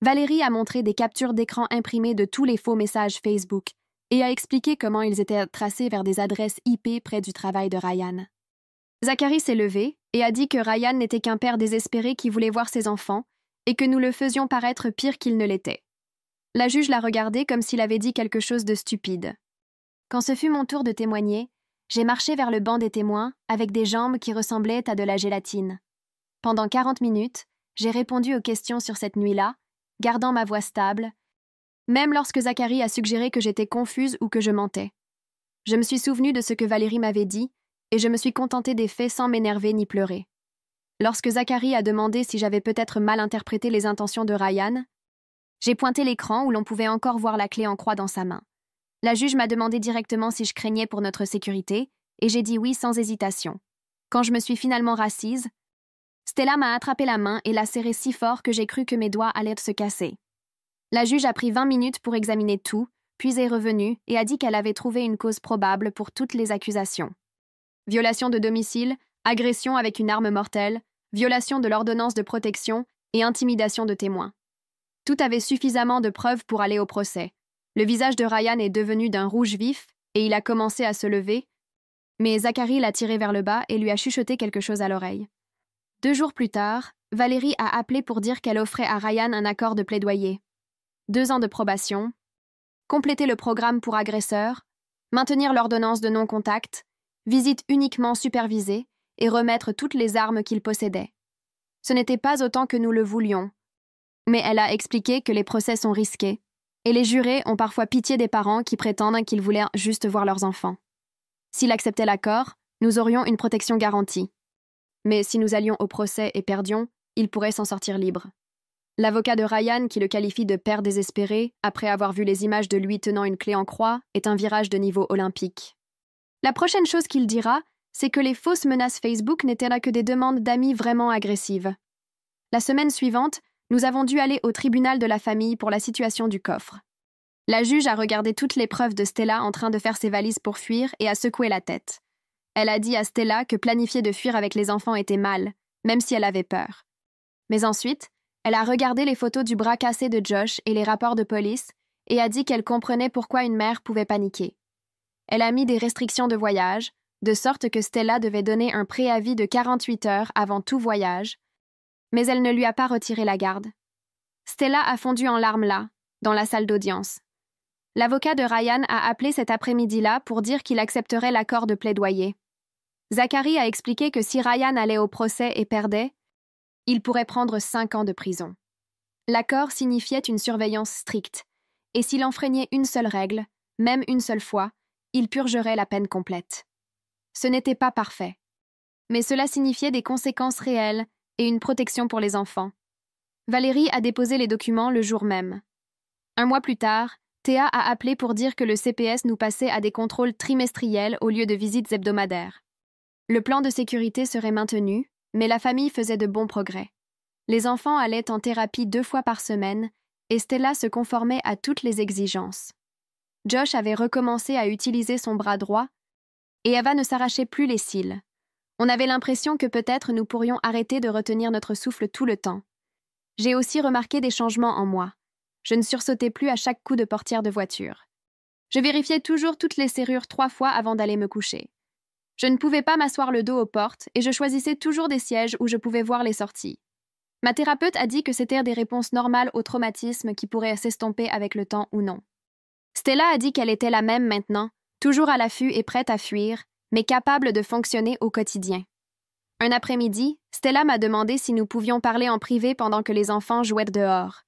[SPEAKER 1] Valérie a montré des captures d'écran imprimées de tous les faux messages Facebook et a expliqué comment ils étaient tracés vers des adresses IP près du travail de Ryan. Zachary s'est levé et a dit que Ryan n'était qu'un père désespéré qui voulait voir ses enfants et que nous le faisions paraître pire qu'il ne l'était. La juge l'a regardé comme s'il avait dit quelque chose de stupide. Quand ce fut mon tour de témoigner, j'ai marché vers le banc des témoins avec des jambes qui ressemblaient à de la gélatine. Pendant 40 minutes, j'ai répondu aux questions sur cette nuit-là, gardant ma voix stable, même lorsque Zachary a suggéré que j'étais confuse ou que je mentais. Je me suis souvenue de ce que Valérie m'avait dit et je me suis contentée des faits sans m'énerver ni pleurer. Lorsque Zachary a demandé si j'avais peut-être mal interprété les intentions de Ryan, j'ai pointé l'écran où l'on pouvait encore voir la clé en croix dans sa main. La juge m'a demandé directement si je craignais pour notre sécurité et j'ai dit oui sans hésitation. Quand je me suis finalement rassise, Stella m'a attrapé la main et l'a serrée si fort que j'ai cru que mes doigts allaient se casser. La juge a pris 20 minutes pour examiner tout, puis est revenue et a dit qu'elle avait trouvé une cause probable pour toutes les accusations. Violation de domicile, agression avec une arme mortelle, violation de l'ordonnance de protection et intimidation de témoins. Tout avait suffisamment de preuves pour aller au procès. Le visage de Ryan est devenu d'un rouge vif et il a commencé à se lever, mais Zachary l'a tiré vers le bas et lui a chuchoté quelque chose à l'oreille. 2 jours plus tard, Valérie a appelé pour dire qu'elle offrait à Ryan un accord de plaidoyer. 2 ans de probation, compléter le programme pour agresseurs, maintenir l'ordonnance de non-contact, visite uniquement supervisée et remettre toutes les armes qu'il possédait. Ce n'était pas autant que nous le voulions, mais elle a expliqué que les procès sont risqués et les jurés ont parfois pitié des parents qui prétendent qu'ils voulaient juste voir leurs enfants. S'il acceptait l'accord, nous aurions une protection garantie. Mais si nous allions au procès et perdions, il pourrait s'en sortir libre. L'avocat de Ryan, qui le qualifie de père désespéré, après avoir vu les images de lui tenant une clé en croix, est un virage de niveau olympique. La prochaine chose qu'il dira, c'est que les fausses menaces Facebook n'étaient là que des demandes d'amis vraiment agressives. La semaine suivante, nous avons dû aller au tribunal de la famille pour la situation du coffre. La juge a regardé toutes les preuves de Stella en train de faire ses valises pour fuir et a secoué la tête. Elle a dit à Stella que planifier de fuir avec les enfants était mal, même si elle avait peur. Mais ensuite, elle a regardé les photos du bras cassé de Josh et les rapports de police et a dit qu'elle comprenait pourquoi une mère pouvait paniquer. Elle a mis des restrictions de voyage, de sorte que Stella devait donner un préavis de 48 heures avant tout voyage, mais elle ne lui a pas retiré la garde. Stella a fondu en larmes là, dans la salle d'audience. L'avocat de Ryan a appelé cet après-midi-là pour dire qu'il accepterait l'accord de plaidoyer. Zachary a expliqué que si Ryan allait au procès et perdait, il pourrait prendre 5 ans de prison. L'accord signifiait une surveillance stricte, et s'il enfreignait une seule règle, même une seule fois, il purgerait la peine complète. Ce n'était pas parfait, mais cela signifiait des conséquences réelles et une protection pour les enfants. Valérie a déposé les documents le jour même. 1 mois plus tard, Théa a appelé pour dire que le CPS nous passait à des contrôles trimestriels au lieu de visites hebdomadaires. Le plan de sécurité serait maintenu, mais la famille faisait de bons progrès. Les enfants allaient en thérapie 2 fois par semaine et Stella se conformait à toutes les exigences. Josh avait recommencé à utiliser son bras droit et Eva ne s'arrachait plus les cils. On avait l'impression que peut-être nous pourrions arrêter de retenir notre souffle tout le temps. J'ai aussi remarqué des changements en moi. Je ne sursautais plus à chaque coup de portière de voiture. Je vérifiais toujours toutes les serrures 3 fois avant d'aller me coucher. Je ne pouvais pas m'asseoir le dos aux portes et je choisissais toujours des sièges où je pouvais voir les sorties. Ma thérapeute a dit que c'était des réponses normales au traumatisme qui pourraient s'estomper avec le temps ou non. Stella a dit qu'elle était la même maintenant, toujours à l'affût et prête à fuir, mais capable de fonctionner au quotidien. Un après-midi, Stella m'a demandé si nous pouvions parler en privé pendant que les enfants jouaient dehors.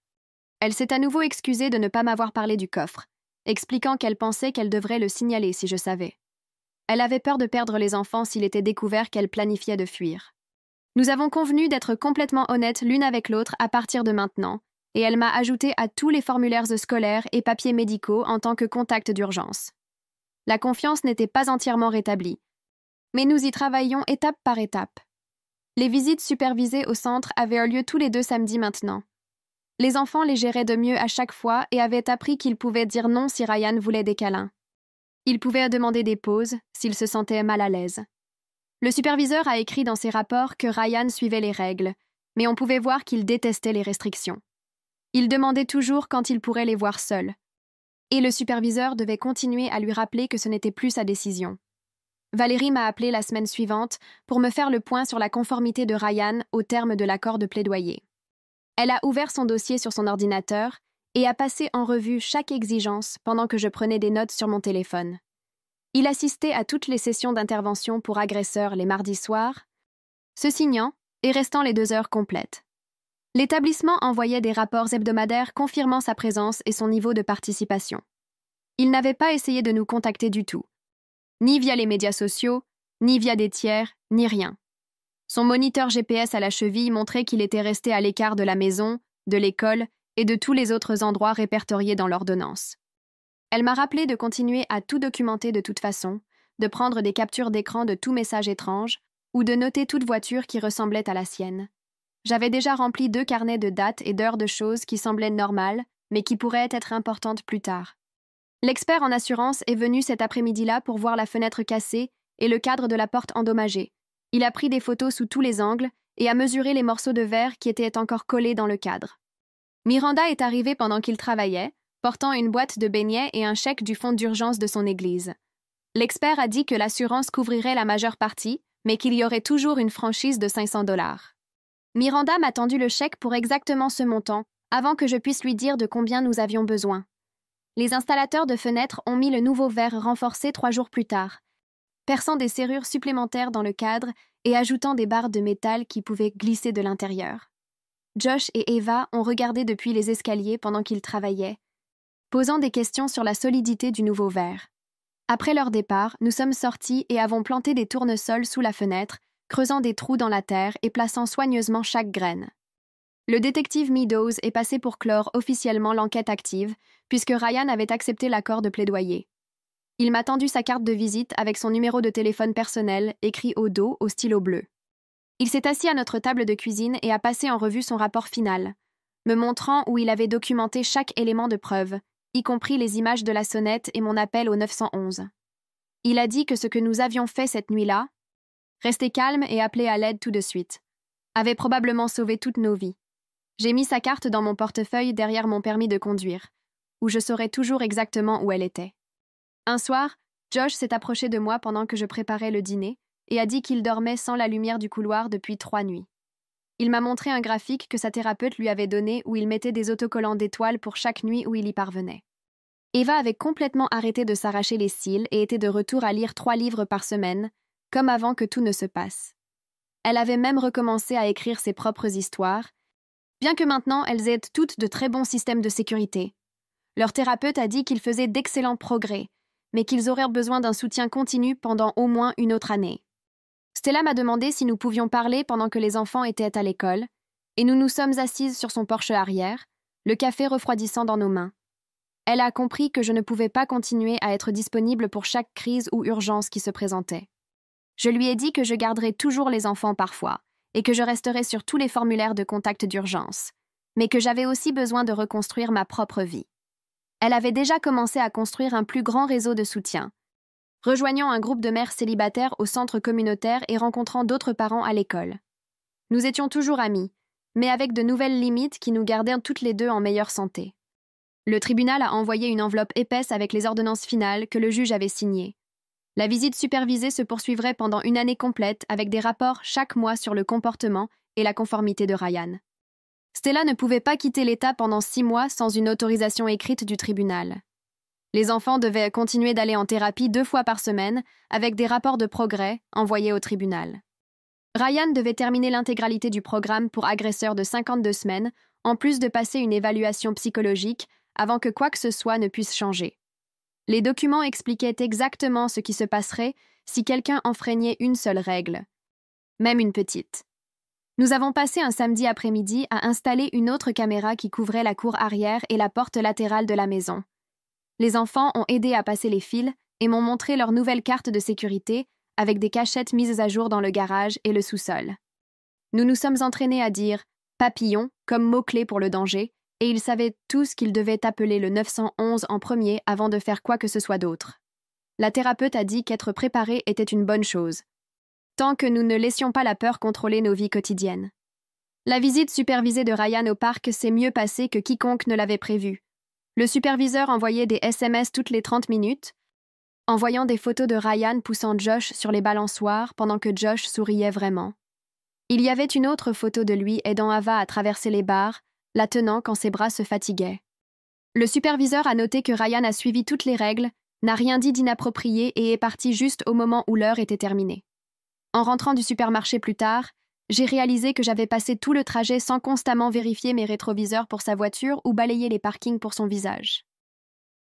[SPEAKER 1] Elle s'est à nouveau excusée de ne pas m'avoir parlé du coffre, expliquant qu'elle pensait qu'elle devrait le signaler si je savais. Elle avait peur de perdre les enfants s'il était découvert qu'elle planifiait de fuir. Nous avons convenu d'être complètement honnêtes l'une avec l'autre à partir de maintenant, et elle m'a ajouté à tous les formulaires scolaires et papiers médicaux en tant que contact d'urgence. La confiance n'était pas entièrement rétablie, mais nous y travaillions étape par étape. Les visites supervisées au centre avaient lieu tous les 2 samedis maintenant. Les enfants les géraient de mieux à chaque fois et avaient appris qu'ils pouvaient dire non si Ryan voulait des câlins. Ils pouvaient demander des pauses s'ils se sentaient mal à l'aise. Le superviseur a écrit dans ses rapports que Ryan suivait les règles, mais on pouvait voir qu'il détestait les restrictions. Il demandait toujours quand il pourrait les voir seuls. Et le superviseur devait continuer à lui rappeler que ce n'était plus sa décision. Valérie m'a appelé la semaine suivante pour me faire le point sur la conformité de Ryan au terme de l'accord de plaidoyer. Elle a ouvert son dossier sur son ordinateur et a passé en revue chaque exigence pendant que je prenais des notes sur mon téléphone. Il assistait à toutes les sessions d'intervention pour agresseurs les mardis soirs, se signant et restant les 2 heures complètes. L'établissement envoyait des rapports hebdomadaires confirmant sa présence et son niveau de participation. Il n'avait pas essayé de nous contacter du tout, ni via les médias sociaux, ni via des tiers, ni rien. Son moniteur GPS à la cheville montrait qu'il était resté à l'écart de la maison, de l'école et de tous les autres endroits répertoriés dans l'ordonnance. Elle m'a rappelé de continuer à tout documenter de toute façon, de prendre des captures d'écran de tout message étrange ou de noter toute voiture qui ressemblait à la sienne. J'avais déjà rempli 2 carnets de dates et d'heures de choses qui semblaient normales, mais qui pourraient être importantes plus tard. L'expert en assurance est venu cet après-midi-là pour voir la fenêtre cassée et le cadre de la porte endommagé. Il a pris des photos sous tous les angles et a mesuré les morceaux de verre qui étaient encore collés dans le cadre. Miranda est arrivée pendant qu'il travaillait, portant une boîte de beignets et un chèque du fonds d'urgence de son église. L'expert a dit que l'assurance couvrirait la majeure partie, mais qu'il y aurait toujours une franchise de 500 $. Miranda m'a tendu le chèque pour exactement ce montant, avant que je puisse lui dire de combien nous avions besoin. Les installateurs de fenêtres ont mis le nouveau verre renforcé 3 jours plus tard, perçant des serrures supplémentaires dans le cadre et ajoutant des barres de métal qui pouvaient glisser de l'intérieur. Josh et Eva ont regardé depuis les escaliers pendant qu'ils travaillaient, posant des questions sur la solidité du nouveau verre. Après leur départ, nous sommes sortis et avons planté des tournesols sous la fenêtre, creusant des trous dans la terre et plaçant soigneusement chaque graine. Le détective Meadows est passé pour clore officiellement l'enquête active, puisque Ryan avait accepté l'accord de plaidoyer. Il m'a tendu sa carte de visite avec son numéro de téléphone personnel, écrit au dos au stylo bleu. Il s'est assis à notre table de cuisine et a passé en revue son rapport final, me montrant où il avait documenté chaque élément de preuve, y compris les images de la sonnette et mon appel au 911. Il a dit que ce que nous avions fait cette nuit-là, rester calme et appeler à l'aide tout de suite, avait probablement sauvé toutes nos vies. J'ai mis sa carte dans mon portefeuille derrière mon permis de conduire, où je saurais toujours exactement où elle était. Un soir, Josh s'est approché de moi pendant que je préparais le dîner et a dit qu'il dormait sans la lumière du couloir depuis 3 nuits. Il m'a montré un graphique que sa thérapeute lui avait donné où il mettait des autocollants d'étoiles pour chaque nuit où il y parvenait. Eva avait complètement arrêté de s'arracher les cils et était de retour à lire 3 livres par semaine, comme avant que tout ne se passe. Elle avait même recommencé à écrire ses propres histoires, bien que maintenant elles aient toutes de très bons systèmes de sécurité. Leur thérapeute a dit qu'ils faisaient d'excellents progrès, mais qu'ils auraient besoin d'un soutien continu pendant au moins une autre année. Stella m'a demandé si nous pouvions parler pendant que les enfants étaient à l'école, et nous nous sommes assises sur son porche arrière, le café refroidissant dans nos mains. Elle a compris que je ne pouvais pas continuer à être disponible pour chaque crise ou urgence qui se présentait. Je lui ai dit que je garderais toujours les enfants parfois et que je resterais sur tous les formulaires de contact d'urgence, mais que j'avais aussi besoin de reconstruire ma propre vie. Elle avait déjà commencé à construire un plus grand réseau de soutien, rejoignant un groupe de mères célibataires au centre communautaire et rencontrant d'autres parents à l'école. Nous étions toujours amis, mais avec de nouvelles limites qui nous gardaient toutes les deux en meilleure santé. Le tribunal a envoyé une enveloppe épaisse avec les ordonnances finales que le juge avait signées. La visite supervisée se poursuivrait pendant une année complète avec des rapports chaque mois sur le comportement et la conformité de Ryan. Stella ne pouvait pas quitter l'État pendant 6 mois sans une autorisation écrite du tribunal. Les enfants devaient continuer d'aller en thérapie 2 fois par semaine avec des rapports de progrès envoyés au tribunal. Ryan devait terminer l'intégralité du programme pour agresseur de 52 semaines, en plus de passer une évaluation psychologique avant que quoi que ce soit ne puisse changer. Les documents expliquaient exactement ce qui se passerait si quelqu'un enfreignait une seule règle, même une petite. Nous avons passé un samedi après-midi à installer une autre caméra qui couvrait la cour arrière et la porte latérale de la maison. Les enfants ont aidé à passer les fils et m'ont montré leur nouvelle carte de sécurité avec des cachettes mises à jour dans le garage et le sous-sol. Nous nous sommes entraînés à dire « papillon » comme mot-clé pour le danger, et ils savaient tous qu'ils devaient appeler le 911 en premier avant de faire quoi que ce soit d'autre. La thérapeute a dit qu'être préparé était une bonne chose, tant que nous ne laissions pas la peur contrôler nos vies quotidiennes. La visite supervisée de Ryan au parc s'est mieux passée que quiconque ne l'avait prévu. Le superviseur envoyait des SMS toutes les 30 minutes, envoyant des photos de Ryan poussant Josh sur les balançoires pendant que Josh souriait vraiment. Il y avait une autre photo de lui aidant Ava à traverser les bars, la tenant quand ses bras se fatiguaient. Le superviseur a noté que Ryan a suivi toutes les règles, n'a rien dit d'inapproprié et est parti juste au moment où l'heure était terminée. En rentrant du supermarché plus tard, j'ai réalisé que j'avais passé tout le trajet sans constamment vérifier mes rétroviseurs pour sa voiture ou balayer les parkings pour son visage.